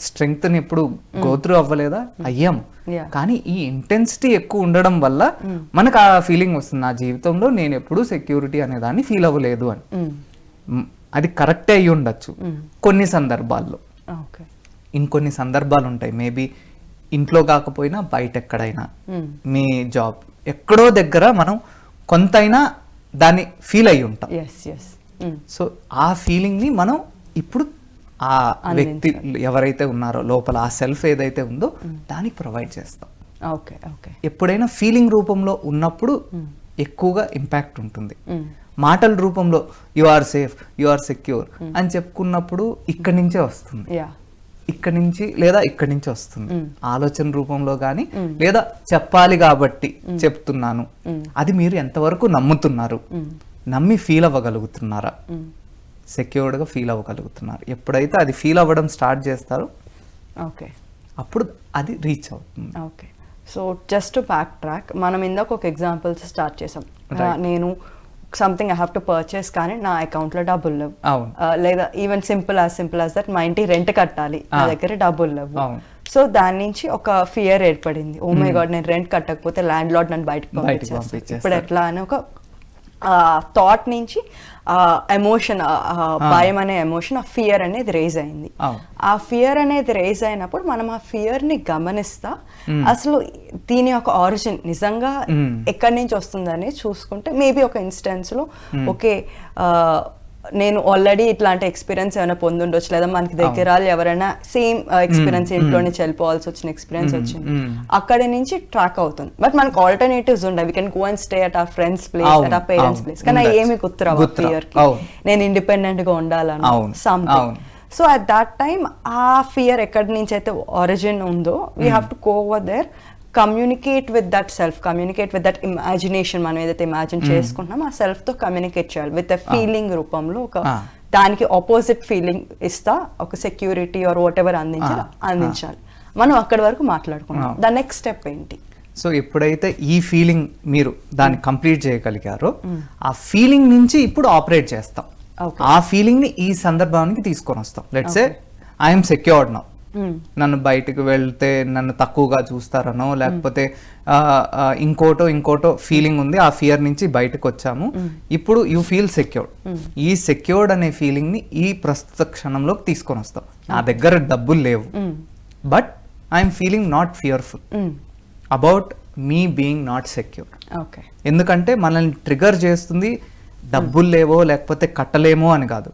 స్ట్రెంగ్త్ ని ఎప్పుడు గోత్రూ అవ్వలేదా? అయ్యాం, కానీ ఈ ఇంటెన్సిటీ ఎక్కువ ఉండడం వల్ల మనకు ఆ ఫీలింగ్ వస్తుంది, నా జీవితంలో నేను ఎప్పుడు సెక్యూరిటీ అనే దాన్ని ఫీల్ అవ్వలేదు అని. అది కరెక్టే అయ్యి ఉండొచ్చు కొన్ని సందర్భాల్లో. ఇంకొన్ని సందర్భాలు ఉంటాయి, మేబీ ఇంట్లో కాకపోయినా బయట ఎక్కడైనా, మీ జాబ్ ఎక్కడో దగ్గర మనం కొంతైనా దాన్ని ఫీల్ అయ్యి ఉంటాం. సో ఆ ఫీలింగ్ ని మనం ఇప్పుడు ఆ వ్యక్తి ఎవరైతే ఉన్నారో లోపల ఆ సెల్ఫ్ ఏదైతే ఉందో దానికి ప్రొవైడ్ చేస్తాం. ఎప్పుడైనా ఫీలింగ్ రూపంలో ఉన్నప్పుడు ఎక్కువగా ఇంపాక్ట్ ఉంటుంది. మాటల రూపంలో you are safe, you are secure అని చెప్పుకున్నప్పుడు ఇక్కడి నుంచే వస్తుంది, ఇక్కడి నుంచి లేదా ఇక్కడి నుంచి వస్తుంది. ఆలోచన రూపంలో కానీ, లేదా చెప్పాలి కాబట్టి చెప్తున్నాను, అది మీరు ఎంతవరకు నమ్ముతున్నారు, నమ్మి ఫీల్ అవ్వగలుగుతున్నారా, సెక్యూర్డ్ గా ఫీల్ అవ్వగలుగుతున్నారు. ఎప్పుడైతే అది ఫీల్ అవ్వడం స్టార్ట్ చేస్తారో అప్పుడు అది రీచ్ అవుతుంది. సో జస్ట్ బ్యాక్ ట్రాక్, మనం ఇందాక ఒక ఎగ్జాంపుల్స్ స్టార్ట్ చేసాం. నేను something I have to purchase, కానీ నా అకౌంట్లో డబ్బులు లేవు, లేదా ఈవెన్ సింపుల్ యాజ్ దట్ మా ఇంటి రెంట్ కట్టాలి, నా దగ్గర డబ్బులు లేవు. సో దాని నుంచి ఒక ఫియర్ ఏర్పడింది, ఓ మై గాడ్ నేను రెంట్ కట్టకపోతే ల్యాండ్ లార్డ్ నన్ను బయటకు పంపించేస్తాను, ఇప్పుడు ఎట్లా అని ఒక థాట్ నుంచి ఎమోషన్, భయం అనే ఎమోషన్, ఆ ఫియర్ అనేది రేజ్ అయింది. ఆ ఫియర్ అనేది రేజ్ అయినప్పుడు మనం ఆ ఫియర్ ని గమనిస్తా అసలు దీని యొక్క ఆరిజిన్ నిజంగా ఎక్కడి నుంచి వస్తుందని చూసుకుంటే మేబీ ఒక ఇన్స్టెన్స్ లో ఓకే నేను ఆల్రెడీ ఇట్లాంటి ఎక్స్పీరియన్స్ ఏమైనా పొందుండొచ్చు, లేదా మనకి దగ్గర ఎవరైనా సేమ్ ఎక్స్పీరియన్స్ ఇంట్లో నుంచి వెళ్ళిపోవాల్సి వచ్చిన ఎక్స్పీరియన్స్ వచ్చింది, అక్కడి నుంచి ట్రాక్ అవుతుంది. బట్ మనకు ఆల్టర్నేటివ్స్ ఉండే, we can go and stay at our friends place, at our parents place. కానీ ఏమి గుర్తురావు ఫియర్ కి, నేను ఇండిపెండెంట్ గా ఉండాలని something. So at that time ఆ ఫియర్ ఎక్కడి నుంచి అయితే ఒరిజిన్ ఉందో we have to go over there, communicate with that self, communicate with that imagination, మనం ఏదైతే ఇమాజిన్ చేసుకుంటున్నాం ఆ సెల్ఫ్ తో కమ్యూనికేట్ చేయాలి విత్ ఎ ఫీలింగ్ రూపంలో, ఒక దానికి ఆపోజిట్ ఫీలింగ్ ఇస్తా, ఒక సెక్యూరిటీ ఆర్ వాట్ ఎవర్ అందించాలి. మనం అక్కడి వరకు మాట్లాడుకున్నాం. ద నెక్స్ట్ స్టెప్ ఏంటి? సో ఎప్పుడైతే ఈ ఫీలింగ్ మీరు దాన్ని కంప్లీట్ చేయగలిగారో ఆ ఫీలింగ్ నుంచి ఇప్పుడు ఆపరేట్ చేస్తాం. ఆ ఫీలింగ్ ని ఈ సందర్భానికి తీసుకొని వస్తాం. Let's say I'm secured now, నన్ను బయటకు వెళ్తే నన్ను తక్కువగా చూస్తారనో లేకపోతే ఇంకోటో ఫీలింగ్ ఉంది, ఆ ఫియర్ నుంచి బయటకు వచ్చాము, ఇప్పుడు యూ ఫీల్ సెక్యూర్డ్. ఈ సెక్యూర్డ్ అనే ఫీలింగ్ ని ఈ ప్రస్తుత క్షణంలోకి తీసుకొని వస్తాం. నా దగ్గర డబ్బులు లేవు, but I'm feeling not fearful about me being not secure. ఎందుకంటే మనల్ని ట్రిగర్ చేస్తుంది డబ్బులు లేవో లేకపోతే కట్టలేమో అని కాదు.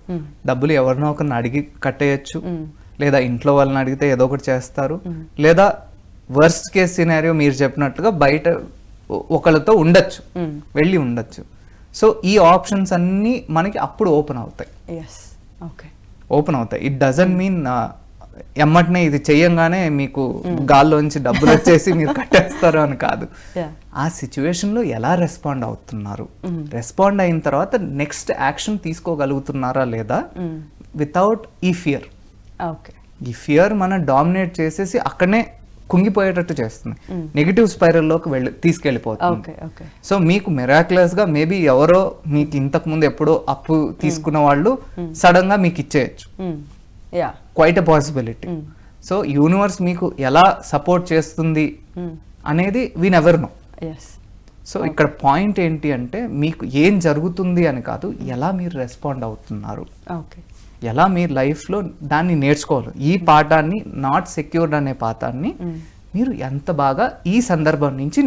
డబ్బులు ఎవరినో ఒకరిని అడిగి కట్టేయచ్చు, లేదా ఇంట్లో వాళ్ళని అడిగితే ఏదో ఒకటి చేస్తారు, లేదా వర్స్ట్ కేస్ సినారియో మీరు చెప్పినట్టుగా బయట ఒకళ్ళతో ఉండొచ్చు, వెళ్ళి ఉండొచ్చు. సో ఈ ఆప్షన్స్ అన్నీ మనకి అప్పుడు ఓపెన్ అవుతాయి. ఇట్ డజంట్ మీన్ ఎమ్మటనే ఇది చెయ్యంగానే మీకు గాల్లోంచి డబ్బులు వచ్చేసి మీరు కట్టేస్తారు అని కాదు. ఆ సిచ్యువేషన్ లో ఎలా రెస్పాండ్ అవుతున్నారు, రెస్పాండ్ అయిన తర్వాత నెక్స్ట్ యాక్షన్ తీసుకోగలుగుతున్నారా లేదా, వితౌట్ ఈ ఫియర్. ఈ ఫియర్ మనం డామినేట్ చేసేసి అక్కడనే కుంగిపోయేటట్టు చేస్తుంది, నెగిటివ్ స్పైరల్లోకి తీసుకెళ్ళిపోతుంది. సో మీకు మిరాక్యులస్ గా మేబీ ఎవరో మీకు ఇంతకు ముందు ఎప్పుడో అప్పు తీసుకున్న వాళ్ళు సడన్ గా మీకు ఇచ్చేయచ్చు, quite a possibility. So universe మీకు ఎలా సపోర్ట్ చేస్తుంది అనేది వీ నెవర్ నో. సో ఇక్కడ పాయింట్ ఏంటి అంటే మీకు ఏం జరుగుతుంది అని కాదు, ఎలా మీరు రెస్పాండ్ అవుతున్నారు, ఎలా మీరు లైఫ్లో దాన్ని నేర్చుకోవాలి. ఈ పాఠాన్ని, నాట్ సెక్యూర్డ్ అనే పాఠాన్ని మీరు ఎంత బాగా ఈ సందర్భం నుంచి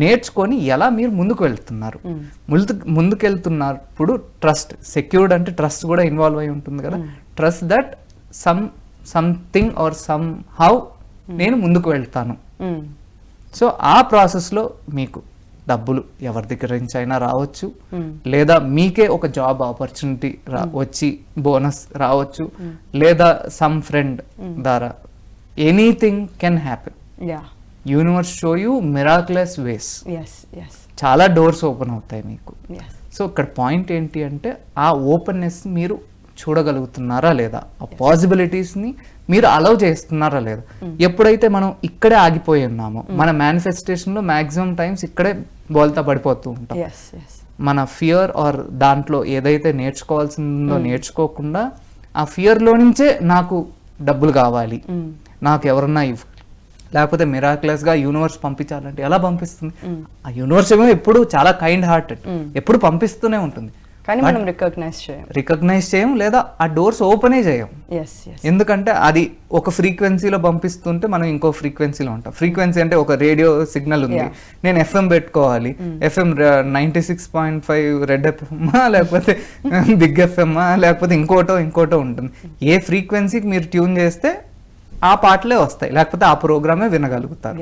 నేర్చుకొని ఎలా మీరు ముందుకు వెళ్తున్నారు. ముందుకు వెళ్తున్నప్పుడు ట్రస్ట్, సెక్యూర్డ్ అంటే ట్రస్ట్ కూడా ఇన్వాల్వ్ అయి ఉంటుంది కదా. Trust that something or some how నేను ముందుకు వెళ్తాను. సో ఆ ప్రాసెస్లో మీకు డబ్బులు ఎవరి దగ్గర నుంచి అయినా రావచ్చు, లేదా మీకే ఒక జాబ్ ఆపర్చునిటీ వచ్చి బోనస్ రావచ్చు, లేదా సమ్ ఫ్రెండ్ ద్వారా anything can happen. Universe show you miraculous ways, చాలా డోర్స్ ఓపెన్ అవుతాయి మీకు. సో ఇక్కడ పాయింట్ ఏంటి అంటే ఆ ఓపెన్నెస్ మీరు చూడగలుగుతున్నారా లేదా, ఆ పాసిబిలిటీస్ని మీరు అలౌ చేస్తున్నారా లేదా. ఎప్పుడైతే మనం ఇక్కడే ఆగిపోయి ఉన్నామో, మన మేనిఫెస్టేషన్లో మ్యాక్సిమం టైమ్స్ ఇక్కడే బోల్తా పడిపోతూ ఉంటాం. మన ఫియర్ ఆర్ దాంట్లో ఏదైతే నేర్చుకోవాల్సిందో నేర్చుకోకుండా ఆ ఫియర్లో నుంచే నాకు డబ్బులు కావాలి, నాకు ఎవరన్నా లేకపోతే మిరాక్యులస్ గా యూనివర్స్ పంపించాలంటే ఎలా పంపిస్తుంది? ఆ యూనివర్స్ ఏమో ఎప్పుడు చాలా కైండ్ హార్టెడ్, ఎప్పుడు పంపిస్తూనే ఉంటుంది. కానీ మనం రికగ్నైజ్ చేయం, లేదా ఆ డోర్స్ ఓపెనే చేయం. ఎందుకంటే అది ఒక ఫ్రీక్వెన్సీలో పంపిస్తుంటే మనం ఇంకో ఫ్రీక్వెన్సీలో ఉంటాం. ఫ్రీక్వెన్సీ అంటే ఒక రేడియో సిగ్నల్ ఉంది, నేను ఎఫ్ఎం పెట్టుకోవాలి, ఎఫ్ఎం 96.5 రెడ్ ఎఫ్ఎం లేకపోతే బిగ్ ఎఫ్ఎం లేకపోతే ఇంకోటో ఉంటుంది. ఏ ఫ్రీక్వెన్సీకి మీరు ట్యూన్ చేస్తే ఆ పాటలే వస్తాయి, లేకపోతే ఆ ప్రోగ్రామే వినగలుగుతారు.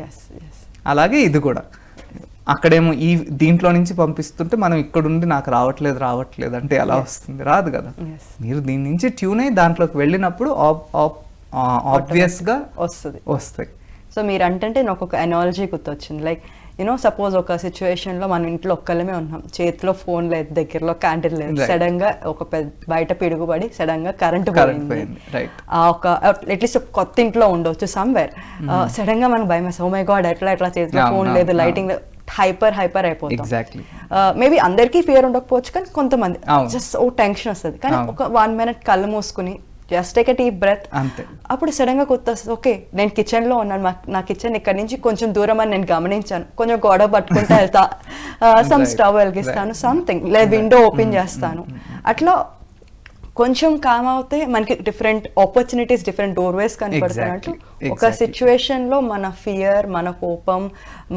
అలాగే ఇది కూడా అక్కడేమో దీంట్లో నుంచి పంపిస్తుంటే మనం ఇక్కడుండి నాకు రావట్లేదు అంటే ఎలా వస్తుంది? రాదు కదా. మీరు దీని నుంచి ట్యూన్ అయ్యి దాంట్లోకి వెళ్ళినప్పుడు ఆబ్వియస్ గా వస్తాయి. సో మీరు అంటే నాకు ఒక ఎనాలజీ గుర్తొచ్చింది. లైక్ సపోజ్ ఒక సిచ్యువేషన్ లో మనం ఇంట్లో ఒక్కలమే ఉన్నాం, చేతిలో ఫోన్ లేదు, దగ్గరలో క్యాండిల్ లేదు, సడన్ గా ఒక బయట పిడుగుపడి సడన్ గా కరెంట్ పోయింది. ఒక అట్లీస్ట్ కొత్త ఇంట్లో ఉండొచ్చు సమ్వేర్, సడన్ గా మనకు భయం వేస్తాం, ఓ మై గాడ్ ఎట్లా చేతిలో ఫోన్ లేదు, లైటింగ్ హైపర్ అయిపోతాం. మేబీ అందరికీ ఫియర్ ఉండకపోవచ్చు, కానీ కొంతమంది జస్ట్ ఓ టెన్షన్ వస్తుంది. కానీ ఒక 1 minute కళ్ళు మూసుకుని just take a deep breath. అంతే. అప్పుడు సడన్గా కొత్త ఓకే నేను కిచెన్లో ఉన్నాను, నా కిచెన్ ఇక్కడ నుంచి కొంచెం దూరం అని నేను గమనించాను, కొంచెం గొడవ పట్టుకుంటూ వెళ్తా, సమ్ స్టవ్ వెలిగిస్తాను, సంథింగ్ లేదా విండో ఓపెన్ చేస్తాను. అట్లా కొంచెం కామ్ అవుతే మనకి డిఫరెంట్ ఆపర్చునిటీస్, డిఫరెంట్ డోర్వేస్ కనపడుతున్నట్టు. ఒక సిచ్యువేషన్లో మన ఫియర్, మన కోపం,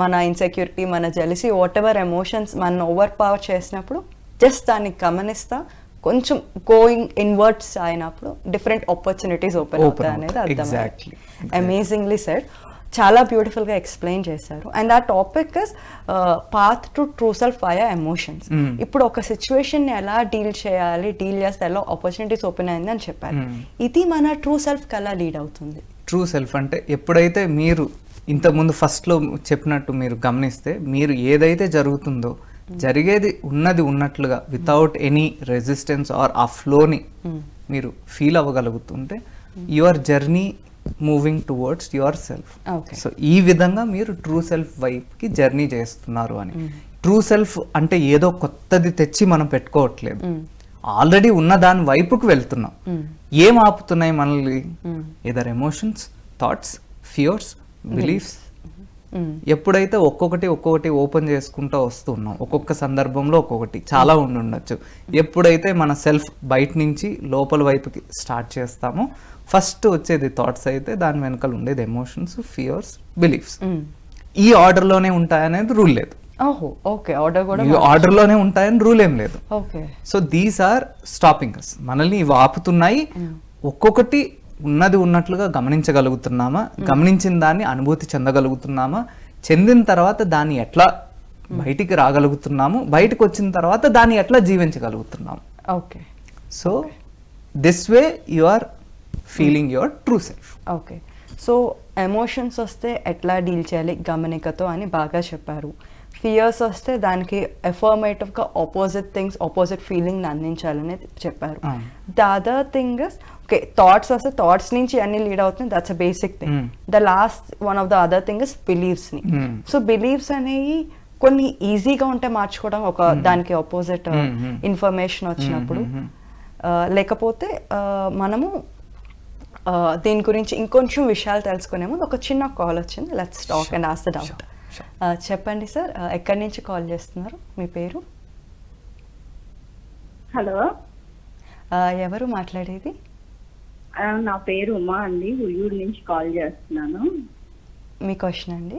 మన ఇన్సెక్యూరిటీ, మన జెలసీ, వాట్ ఎవర్ ఎమోషన్స్ మన ఓవర్ పవర్ చేసినప్పుడు జస్ట్ దాన్ని గమనిస్తా కొంచెం గోయింగ్ ఇన్వర్డ్స్ అయినప్పుడు డిఫరెంట్ ఆపర్చునిటీస్ ఓపెన్ అవుతాయి అనేది అర్థమైంది. Amazingly said. చాలా బ్యూటిఫుల్గా ఎక్స్ప్లెయిన్ చేశారు. అండ్ ఆ topic is path to true self via emotions. ఇప్పుడు ఒక సిచ్యువేషన్ని ఎలా డీల్ చేయాలి, డీల్ చేస్తే ఎలా ఆపర్చునిటీస్ ఓపెన్ అయింది అని చెప్పారు. ఇది మన ట్రూ సెల్ఫ్కి ఎలా లీడ్ అవుతుంది? ట్రూ సెల్ఫ్ అంటే ఎప్పుడైతే మీరు ఇంతకుముందు ఫస్ట్లో చెప్పినట్టు మీరు గమనిస్తే, మీరు ఏదైతే జరుగుతుందో జరిగేది ఉన్నది ఉన్నట్లుగా వితౌట్ ఎనీ రెసిస్టెన్స్ ఆర్ ఆ ఫ్లోని మీరు ఫీల్ అవ్వగలుగుతుంటే your journey moving towards your self. So ఈ విధంగా మీరు ట్రూ సెల్ఫ్ వైపుకి జర్నీ చేస్తున్నారు అని. ట్రూ సెల్ఫ్ అంటే ఏదో కొత్తది తెచ్చి మనం పెట్టుకోవట్లేదు, ఆల్రెడీ ఉన్న దాని వైపుకి వెళ్తున్నాం. ఏం ఆపుతున్నాయి మనల్ని? Either emotions, thoughts, fears, beliefs. ఎప్పుడైతే ఒక్కొక్కటి ఓపెన్ చేసుకుంటూ వస్తున్నాం, ఒక్కొక్క సందర్భంలో ఒక్కొక్కటి చాలా ఉండొచ్చు. ఎప్పుడైతే మన సెల్ఫ్ బయట నుంచి లోపల వైపుకి స్టార్ట్ చేస్తామో ఫస్ట్ వచ్చేది థాట్స్ అయితే దాని వెనకాల ఉండేది ఎమోషన్స్, ఫియర్స్, బిలీఫ్స్. ఈ ఆర్డర్లోనే ఉంటాయనేది రూల్ లేదు. ఆర్డర్లోనే ఉంటాయని రూల్ ఏం లేదు. So these are stopping us. మనల్ని ఇవి ఆపుతున్నాయి. ఒక్కొక్కటి ఉన్నది ఉన్నట్లుగా గమనించగలుగుతున్నామా, గమనించిన దాన్ని అనుభూతి చెందగలుగుతున్నామా, చెందిన తర్వాత దాన్ని ఎట్లా బయటికి రాగలుగుతున్నాము, బయటకు వచ్చిన తర్వాత దాన్ని ఎట్లా జీవించగలుగుతున్నాము. Okay. So this way you are feeling your true self. Okay. So emotions వస్తే ఎట్లా డీల్ చేయాలి గమనికతో అని బాగా చెప్పారు. ఫియర్స్ వస్తే దానికి ఎఫర్మేటివ్గా ఆపోజిట్ థింగ్స్, ఆపోజిట్ ఫీలింగ్ని అందించాలని చెప్పారు. The other thing is okay, thoughts వస్తే థాట్స్ నుంచి అన్ని లీడ్ అవుతుంది, that's a basic thing. The last one of the other thing is బిలీవ్స్ని. సో బిలీవ్స్ అనేవి కొన్ని ఈజీగా ఉంటే మార్చుకోవడం, ఒక దానికి ఆపోజిట్ ఇన్ఫర్మేషన్ వచ్చినప్పుడు. లేకపోతే మనము దీని గురించి ఇంకొంచెం విషయాలు తెలుసుకునే ముందు ఒక చిన్న కాల్ వచ్చింది. Let's talk and ask the doubt. చెప్పండి సార్, ఎక్కడి నుంచి కాల్ చేస్తున్నారు? మీ పేరు? హలో, ఎవరు మాట్లాడేది? నా పేరు ఉమా అండి, ఉయ్యూరు నుంచి కాల్ చేస్తున్నాను. మీ క్వశ్చన్ అండి?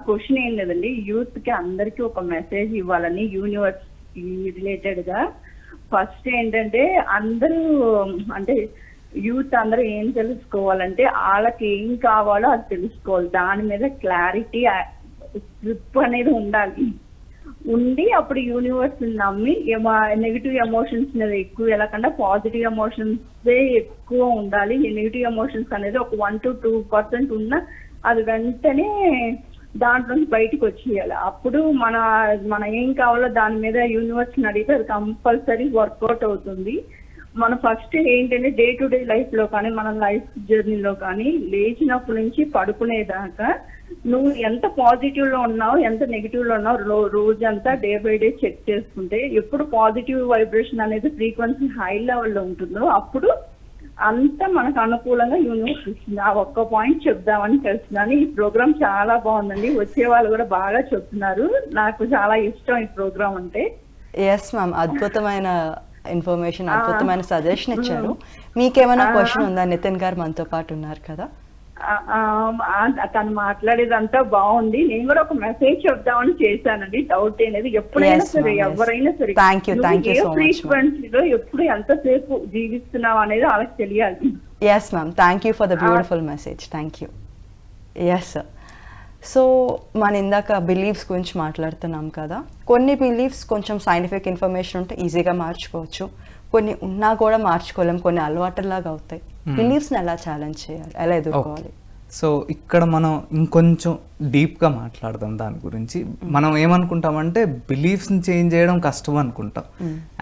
క్వశ్చన్ ఏం లేదండి, యూత్ కి అందరికి ఒక మెసేజ్ ఇవ్వాలని యూనివర్స్ రిలేటెడ్ గా. ఫస్ట్ ఏంటంటే అందరూ అంటే యూత్ అందరూ ఏం తెలుసుకోవాలంటే వాళ్ళకి ఏం కావాలో అది తెలుసుకోవాలి. దాని మీద క్లారిటీ, గ్రిప్ అనేది ఉండాలి. ఉండి అప్పుడు యూనివర్స్ నమ్మి నెగిటివ్ ఎమోషన్స్ మీద ఎక్కువ వెళ్ళకుండా పాజిటివ్ ఎమోషన్స్ ఎక్కువ ఉండాలి. నెగిటివ్ ఎమోషన్స్ అనేది ఒక 1 to 2% ఉన్నా అది వెంటనే దాంట్లో నుంచి బయటకు వచ్చేయాలి. అప్పుడు మన ఏం కావాలో దాని మీద యూనివర్స్ అడిగితే అది కంపల్సరీ వర్కౌట్ అవుతుంది. మన ఫస్ట్ ఏంటంటే డే టు డే లైఫ్ లో కానీ మన లైఫ్ జర్నీలో కానీ లేచినప్పటి నుంచి పడుకునేదాకా నువ్వు ఎంత పాజిటివ్ లో ఉన్నావు, ఎంత నెగిటివ్ లో ఉన్నావు రోజంతా డే బై డే చెక్ చేసుకుంటే ఎప్పుడు పాజిటివ్ వైబ్రేషన్ అనేది ఫ్రీక్వెన్సీ హై లెవెల్లో ఉంటుందో అప్పుడు అంతా మనకు అనుకూలంగా యూనివర్స్ ఇస్తుంది. ఆ ఒక్క పాయింట్ చెప్దామని తెలుస్తున్నాను. ఈ ప్రోగ్రామ్ చాలా బాగుందండి, వచ్చే వాళ్ళు కూడా బాగా చెప్తున్నారు. నాకు చాలా ఇష్టం ఈ ప్రోగ్రామ్ అంటే. ఎస్ మ్యామ్, అద్భుతమైన ఇన్ఫర్మేషన్, అద్భుతమైన సజెషన్ ఇచ్చారు. మీకేమైనా క్వశ్చన్ ఉందా? నితిన్ గారు మనతో పాటు ఉన్నారు కదా. తను మాట్లాడేదంతా బాగుంది. నేను కూడా ఒక మెసేజ్ చెప్దామని చేశానండి. డౌట్ అనేది ఎప్పుడైనా సరే ఎవరైనా సరే ఫ్రీక్వెన్సీలో ఎప్పుడు ఎంతసేపు జీవిస్తున్నావు అనేది వాళ్ళకి తెలియాలి. Yes ma'am, thank you for the beautiful message. Thank you. Yes sir. So మన ఇందాక బిలీఫ్స్ గురించి మాట్లాడుతున్నాం కదా. కొన్ని బిలీఫ్స్ కొంచెం సైంటిఫిక్ ఇన్ఫర్మేషన్ ఉంటే ఈజీగా మార్చుకోవచ్చు, కొన్ని ఉన్నా కూడా మార్చుకోలేం, కొన్ని అలవాటులాగా అవుతాయి. బిలీఫ్స్ని ఎలా ఛాలెంజ్ చేయాలి, ఎలా ఎదుర్కోవాలి? సో ఇక్కడ మనం ఇంకొంచెం డీప్గా మాట్లాడదాం దాని గురించి. మనం ఏమనుకుంటామంటే బిలీఫ్స్ని చేంజ్ చేయడం కష్టం అనుకుంటాం.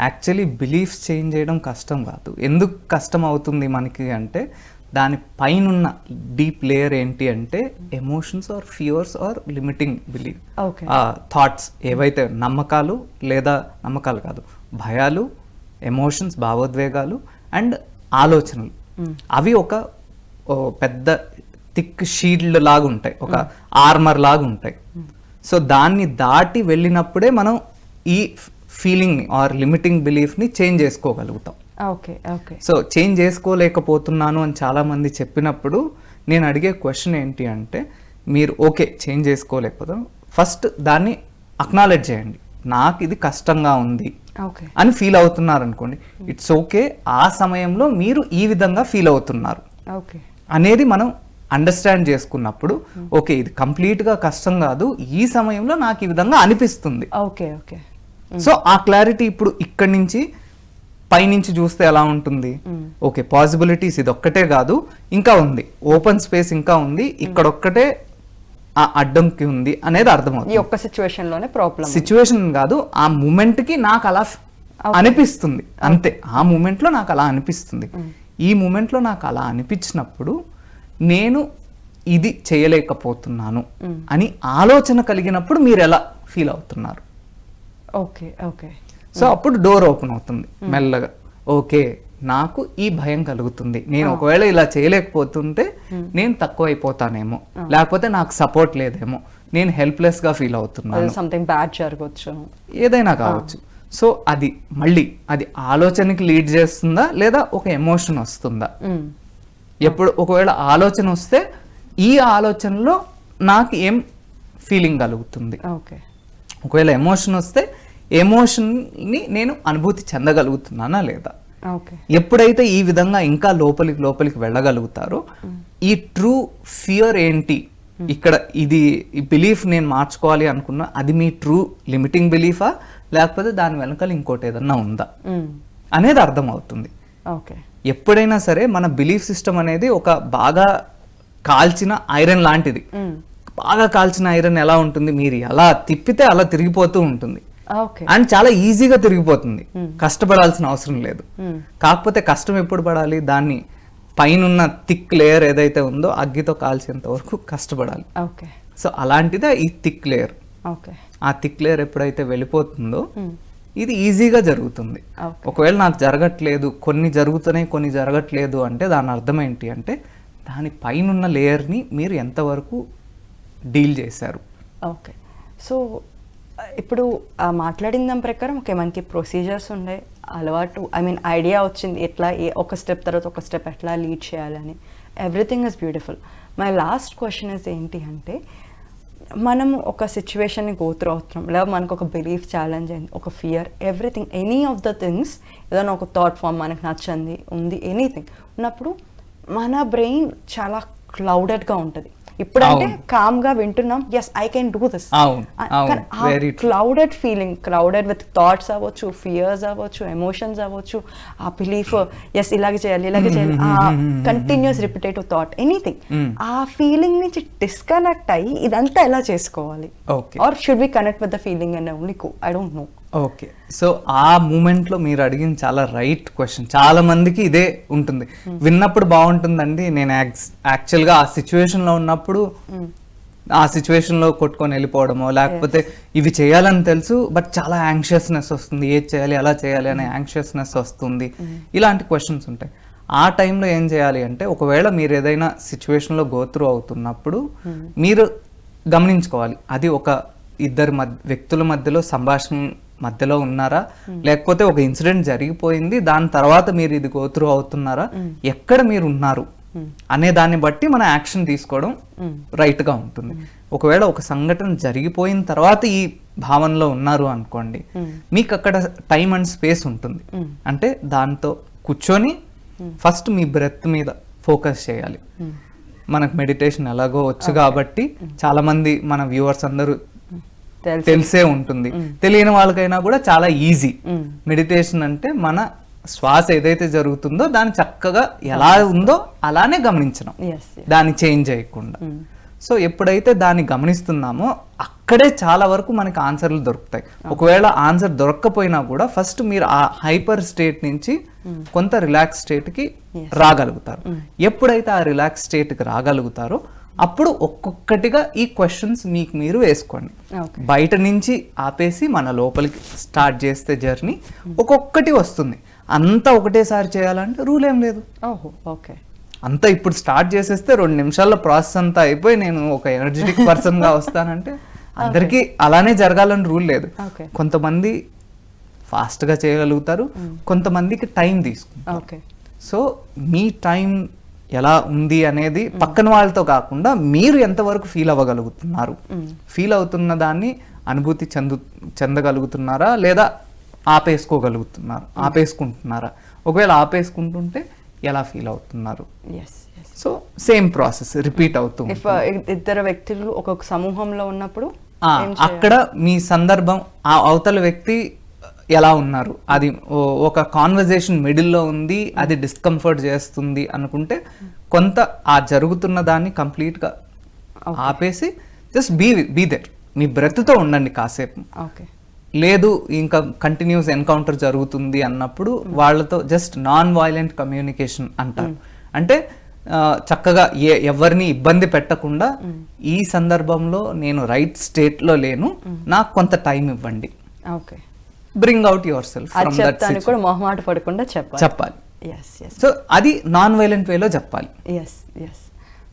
యాక్చువల్లీ బిలీఫ్స్ చేంజ్ చేయడం కష్టం కాదు. ఎందుకు కష్టం అవుతుంది మనకి అంటే దాని పైన డీప్ లేయర్ ఏంటి అంటే emotions or fears or limiting belief, thoughts ఏవైతే నమ్మకాలు లేదా నమ్మకాలు కాదు భయాలు, ఎమోషన్స్, భావోద్వేగాలు అండ్ ఆలోచనలు. అవి ఒక పెద్ద థిక్ షీల్డ్ లాగా ఉంటాయి, ఒక ఆర్మర్ లాగా ఉంటాయి. సో దాన్ని దాటి వెళ్ళినప్పుడే మనం ఈ ఫీలింగ్ని ఆర్ లిమిటింగ్ బిలీఫ్ని చేంజ్ చేసుకోగలుగుతాం. Okay okay. సో చేంజ్ చేసుకోలేకపోతున్నాను అని చాలామంది చెప్పినప్పుడు నేను అడిగే క్వశ్చన్ ఏంటి అంటే, మీరు ఓకే చేంజ్ చేసుకోలేకపోతాం, ఫస్ట్ దాన్ని అక్నాలెడ్జ్ చేయండి. నాకు ఇది కష్టంగా ఉంది అని ఫీల్ అవుతున్నారు అనుకోండి, ఇట్స్ ఓకే, ఆ సమయంలో మీరు ఈ విధంగా ఫీల్ అవుతున్నారు అనేది మనం అండర్స్టాండ్ చేసుకున్నప్పుడు, ఓకే ఇది కంప్లీట్గా కష్టం కాదు, ఈ సమయంలో నాకు ఈ విధంగా అనిపిస్తుంది. Okay okay. సో ఆ క్లారిటీ ఇప్పుడు ఇక్కడి నుంచి పైనుంచి చూస్తే ఎలా ఉంటుంది, ఓకే పాసిబిలిటీస్ ఇది ఒక్కటే కాదు, ఇంకా ఉంది, ఓపెన్ స్పేస్ ఇంకా ఉంది, ఇక్కడొక్కటే ఆ అడ్డంకి ఉంది అనేది అర్థమవుతుంది. ఈ ఒక్క సిచ్యువేషన్ లోనే ప్రాబ్లం, సిచ్యువేషన్ కాదు, ఆ మూమెంట్ కి నాకు అలా అనిపిస్తుంది అంతే. ఆ మూమెంట్ లో నాకు అలా అనిపిస్తుంది. ఈ మూమెంట్ లో నాకు అలా అనిపించినప్పుడు నేను ఇది చేయలేకపోతున్నాను అని ఆలోచన కలిగినప్పుడు మీరు ఎలా ఫీల్ అవుతున్నారు? Okay okay. సో అప్పుడు డోర్ ఓపెన్ అవుతుంది మెల్లగా. ఓకే నాకు ఈ భయం కలుగుతుంది, నేను ఒకవేళ ఇలా చేయలేకపోతుంటే నేను తక్కువ అయిపోతానేమో, లేకపోతే నాకు సపోర్ట్ లేదేమో, నేను హెల్ప్లెస్ గా ఫీల్ అవుతున్నాను, సంథింగ్ బ్యాడ్ జరగవచ్చు, ఏదైనా కావచ్చు. సో అది మళ్ళీ అది ఆలోచనకి లీడ్ చేస్తుందా లేదా ఒక ఎమోషన్ వస్తుందా? ఎప్పుడు ఒకవేళ ఆలోచన వస్తే ఈ ఆలోచనలో నాకు ఏం ఫీలింగ్ కలుగుతుంది? ఒకవేళ ఎమోషన్ వస్తే ఎమోషన్ని నేను అనుభూతి చెందగలుగుతున్నానా లేదా? ఎప్పుడైతే ఈ విధంగా ఇంకా లోపలికి వెళ్ళగలుగుతారో, ఈ ట్రూ ఫియర్ ఏంటి ఇక్కడ, ఇది ఈ బిలీఫ్ నేను మార్చుకోవాలి అనుకున్నా, అది మీ ట్రూ లిమిటింగ్ బిలీఫా లేకపోతే దాని వెనకాల ఇంకోటి ఏదన్నా ఉందా అనేది అర్థమవుతుంది. ఎప్పుడైనా సరే మన బిలీఫ్ సిస్టమ్ అనేది ఒక బాగా కాల్చిన ఐరన్ లాంటిది. బాగా కాల్చిన ఐరన్ ఎలా ఉంటుంది, మీరు ఎలా తిప్పితే అలా తిరిగిపోతూ ఉంటుంది అండ్ చాలా ఈజీగా తిరిగిపోతుంది, కష్టపడాల్సిన అవసరం లేదు. కాకపోతే కష్టం ఎప్పుడు పడాలి, దాన్ని పైన థిక్ లేయర్ ఏదైతే ఉందో అగ్గితో కాల్చేంత వరకు కష్టపడాలి. సో అలాంటిదే ఈ థిక్ లేయర్. ఆ థిక్ లేయర్ ఎప్పుడైతే వెళ్ళిపోతుందో ఇది ఈజీగా జరుగుతుంది. ఒకవేళ నాకు జరగట్లేదు, కొన్ని జరుగుతున్నాయి కొన్ని జరగట్లేదు అంటే దాని అర్థం ఏంటి అంటే, దాని పైన లేయర్ని మీరు ఎంతవరకు డీల్ చేశారు. ఓకే. సో ఇప్పుడు మాట్లాడిన దాని ప్రకారం ఓకే మనకి ప్రొసీజర్స్ ఉండే అలవాటు, ఐ మీన్ ఐడియా వచ్చింది ఎట్లా ఒక స్టెప్ తర్వాత ఒక స్టెప్ ఎట్లా లీడ్ చేయాలని, everything is beautiful. My last question is ఏంటి అంటే, మనం ఒక సిచ్యువేషన్ని గో త్రూ అవుతున్నాం, లేదా మనకు ఒక బిలీఫ్ ఛాలెంజ్ అయింది, ఒక fear, everything, any of the things, ఏదైనా ఒక థాట్ ఫామ్ మనకు నచ్చింది ఉంది ఎనీథింగ్ ఉన్నప్పుడు మన బ్రెయిన్ చాలా క్లౌడెడ్గా ఉంటుంది. ఇప్పుడంటే కామ్ గా వింటున్నాం, yes I can do this, clouded feeling, clouded with thoughts అవ్వచ్చు, ఫియర్స్ అవ్వచ్చు, ఎమోషన్స్ అవ్వచ్చు, ఆ బిలీఫ్ ఎస్ ఇలాగే చేయాలి ఆ కంటిన్యూస్ రిపిటేటివ్ థాట్, ఎనీథింగ్, ఆ ఫీలింగ్ నుంచి డిస్కనెక్ట్ అయ్యి ఇదంతా ఎలా చేసుకోవాలి, or should we connect with the feeling and only go, I don't know. Okay. So ఆ మూమెంట్లో మీరు అడిగిన చాలా రైట్ క్వశ్చన్. చాలా మందికి ఇదే ఉంటుంది, విన్నప్పుడు బాగుంటుందండి, నేను యాక్చువల్గా ఆ సిచ్యువేషన్లో ఉన్నప్పుడు ఆ సిచ్యువేషన్లో కొట్టుకొని వెళ్ళిపోవడమో, లేకపోతే ఇవి చేయాలని తెలుసు బట్ చాలా యాంగ్షియస్నెస్ వస్తుంది, ఏది చేయాలి అలా చేయాలి అనే యాంగ్షియస్నెస్ వస్తుంది, ఇలాంటి క్వశ్చన్స్ ఉంటాయి. ఆ టైంలో ఏం చేయాలి అంటే, ఒకవేళ మీరు ఏదైనా సిచ్యువేషన్లో గోత్రూ అవుతున్నప్పుడు మీరు గమనించుకోవాలి, అది ఒక ఇద్దరు వ్యక్తుల మధ్యలో సంభాషణ మధ్యలో ఉన్నారా, లేకపోతే ఒక ఇన్సిడెంట్ జరిగిపోయింది దాని తర్వాత మీరు ఇది గోత్రూ అవుతున్నారా, ఎక్కడ మీరు ఉన్నారు అనే దాన్ని బట్టి మన యాక్షన్ తీసుకోవడం రైట్ గా ఉంటుంది. ఒకవేళ ఒక సంఘటన జరిగిపోయిన తర్వాత ఈ భావనలో ఉన్నారు అనుకోండి, మీకు అక్కడ టైం అండ్ స్పేస్ ఉంటుంది. అంటే దాంతో కూర్చొని ఫస్ట్ మీ బ్రెత్ మీద ఫోకస్ చేయాలి. మనకు మెడిటేషన్ ఎలాగో వచ్చు కాబట్టి చాలా మంది మన వ్యూవర్స్ అందరూ తెలిసే ఉంటుంది, తెలియని వాళ్ళకైనా కూడా చాలా ఈజీ. మెడిటేషన్ అంటే మన శ్వాస ఏదైతే జరుగుతుందో దాన్ని చక్కగా ఎలా ఉందో అలానే గమనించడం, దాన్ని చేంజ్ చేయకుండా. సో ఎప్పుడైతే దాన్ని గమనిస్తున్నామో అక్కడే చాలా వరకు మనకి ఆన్సర్లు దొరుకుతాయి. ఒకవేళ ఆన్సర్ దొరక్కపోయినా కూడా ఫస్ట్ మీరు ఆ హైపర్ స్టేట్ నుంచి కొంత రిలాక్స్ స్టేట్కి రాగలుగుతారు. ఎప్పుడైతే ఆ రిలాక్స్ స్టేట్కి రాగలుగుతారో అప్పుడు ఒక్కొక్కటిగా ఈ క్వశ్చన్స్ మీకు మీరు వేసుకోండి. ఓకే. బయట నుంచి ఆపేసి మన లోపలికి స్టార్ట్ చేస్తే జర్నీ ఒక్కొక్కటి వస్తుంది. అంతా ఒకటేసారి చేయాలంటే రూల్ ఏం లేదు. ఓహో, ఓకే. అంతా ఇప్పుడు స్టార్ట్ చేసేస్తే 2 నిమిషాల్లో ప్రాసెస్ అంతా అయిపోయి నేను ఒక ఎనర్జెటిక్ పర్సన్గా వస్తానంటే అందరికీ అలానే జరగాలని రూల్ లేదు. ఓకే. కొంతమంది ఫాస్ట్గా చేయగలుగుతారు, కొంతమందికి టైం తీసుకుంటారు. ఓకే. సో మీ టైం ఎలా ఉంది అనేది పక్కన వాళ్ళతో కాకుండా మీరు ఎంతవరకు ఫీల్ అవ్వగలుగుతున్నారు, ఫీల్ అవుతున్న దాన్ని అనుభూతి చెందగలుగుతున్నారా లేదా ఆపేసుకుంటున్నారా, ఒకవేళ ఆపేసుకుంటుంటే ఎలా ఫీల్ అవుతున్నారు. సో సేమ్ ప్రాసెస్ రిపీట్ అవుతూ ఇద్దరు వ్యక్తులు ఒక్కొక్క సమూహంలో ఉన్నప్పుడు అక్కడ మీ సందర్భం, ఆ అవతల వ్యక్తి ఎలా ఉన్నారు, అది ఒక కాన్వర్జేషన్ మిడిల్లో ఉంది, అది డిస్కంఫర్ట్ చేస్తుంది అనుకుంటే కొంత ఆ జరుగుతున్న దాన్ని కంప్లీట్గా ఆపేసి జస్ట్ బీ దేర్, మీ బ్రెత్తో ఉండండి కాసేపు. ఓకే. లేదు ఇంకా కంటిన్యూస్ ఎన్కౌంటర్ జరుగుతుంది అన్నప్పుడు వాళ్ళతో జస్ట్ నాన్ వైలెంట్ కమ్యూనికేషన్ అంటారు. అంటే చక్కగా ఎవరిని ఇబ్బంది పెట్టకుండా ఈ సందర్భంలో నేను రైట్ స్టేట్లో లేను, నాకు కొంత టైం ఇవ్వండి. Okay. Bring out your self from that situation కూడా మొహమాట పడకుండా చెప్పాలి. సో అది నాన్ వైలెంట్ వేలో చెప్పాలి.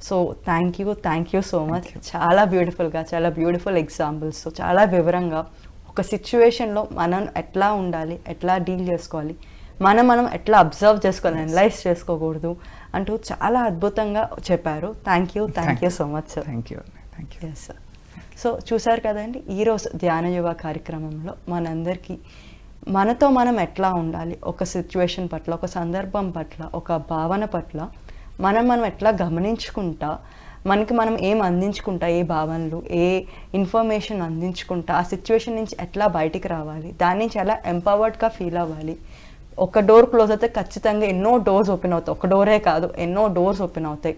So thank you so much. చాలా బ్యూటిఫుల్గా, చాలా బ్యూటిఫుల్ ఎగ్జాంపుల్స్, చాలా వివరంగా ఒక సిచ్యువేషన్లో మనం ఎట్లా ఉండాలి, ఎట్లా డీల్ చేసుకోవాలి, మనం ఎట్లా అబ్జర్వ్ చేసుకోవాలి, అనలైజ్ చేసుకోకూడదు అంటూ చాలా అద్భుతంగా చెప్పారు. Thank you so much sir. Thank you. Yes sir. So చూసారు కదండి, ఈరోజు ధ్యాన యువ కార్యక్రమంలో మనందరికీ మనతో మనం ఎట్లా ఉండాలి, ఒక సిచ్యువేషన్ పట్ల, ఒక సందర్భం పట్ల, ఒక భావన పట్ల మనం ఎట్లా గమనించుకుంటా, మనకి మనం ఏం అందించుకుంటా, ఏ భావనలు, ఏ ఇన్ఫర్మేషన్ అందించుకుంటా, ఆ సిచ్యువేషన్ నుంచి ఎట్లా బయటికి రావాలి, దాని నుంచి ఎలా ఎంపవర్డ్గా ఫీల్ అవ్వాలి. ఒక డోర్ క్లోజ్ అయితే ఖచ్చితంగా ఎన్నో డోర్స్ ఓపెన్ అవుతాయి, ఒక డోరే కాదు ఎన్నో డోర్స్ ఓపెన్ అవుతాయి.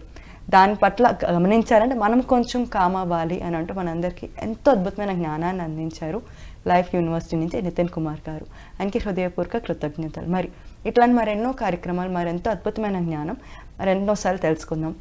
దాని పట్ల గమనించాలంటే మనం కొంచెం కామ్ అవ్వాలి అని అంటూ మనందరికీ ఎంతో అద్భుతమైన జ్ఞానాన్ని అందించారు లైఫ్ యూనివర్సిటీ నుంచి నితిన్ కుమార్ గారు. ఆయనకి హృదయపూర్వక కృతజ్ఞతలు. మరి ఇట్లాంటి మరెన్నో కార్యక్రమాలు, మరెంతో అద్భుతమైన జ్ఞానం మరెన్నోసార్లు తెలుసుకుందాం.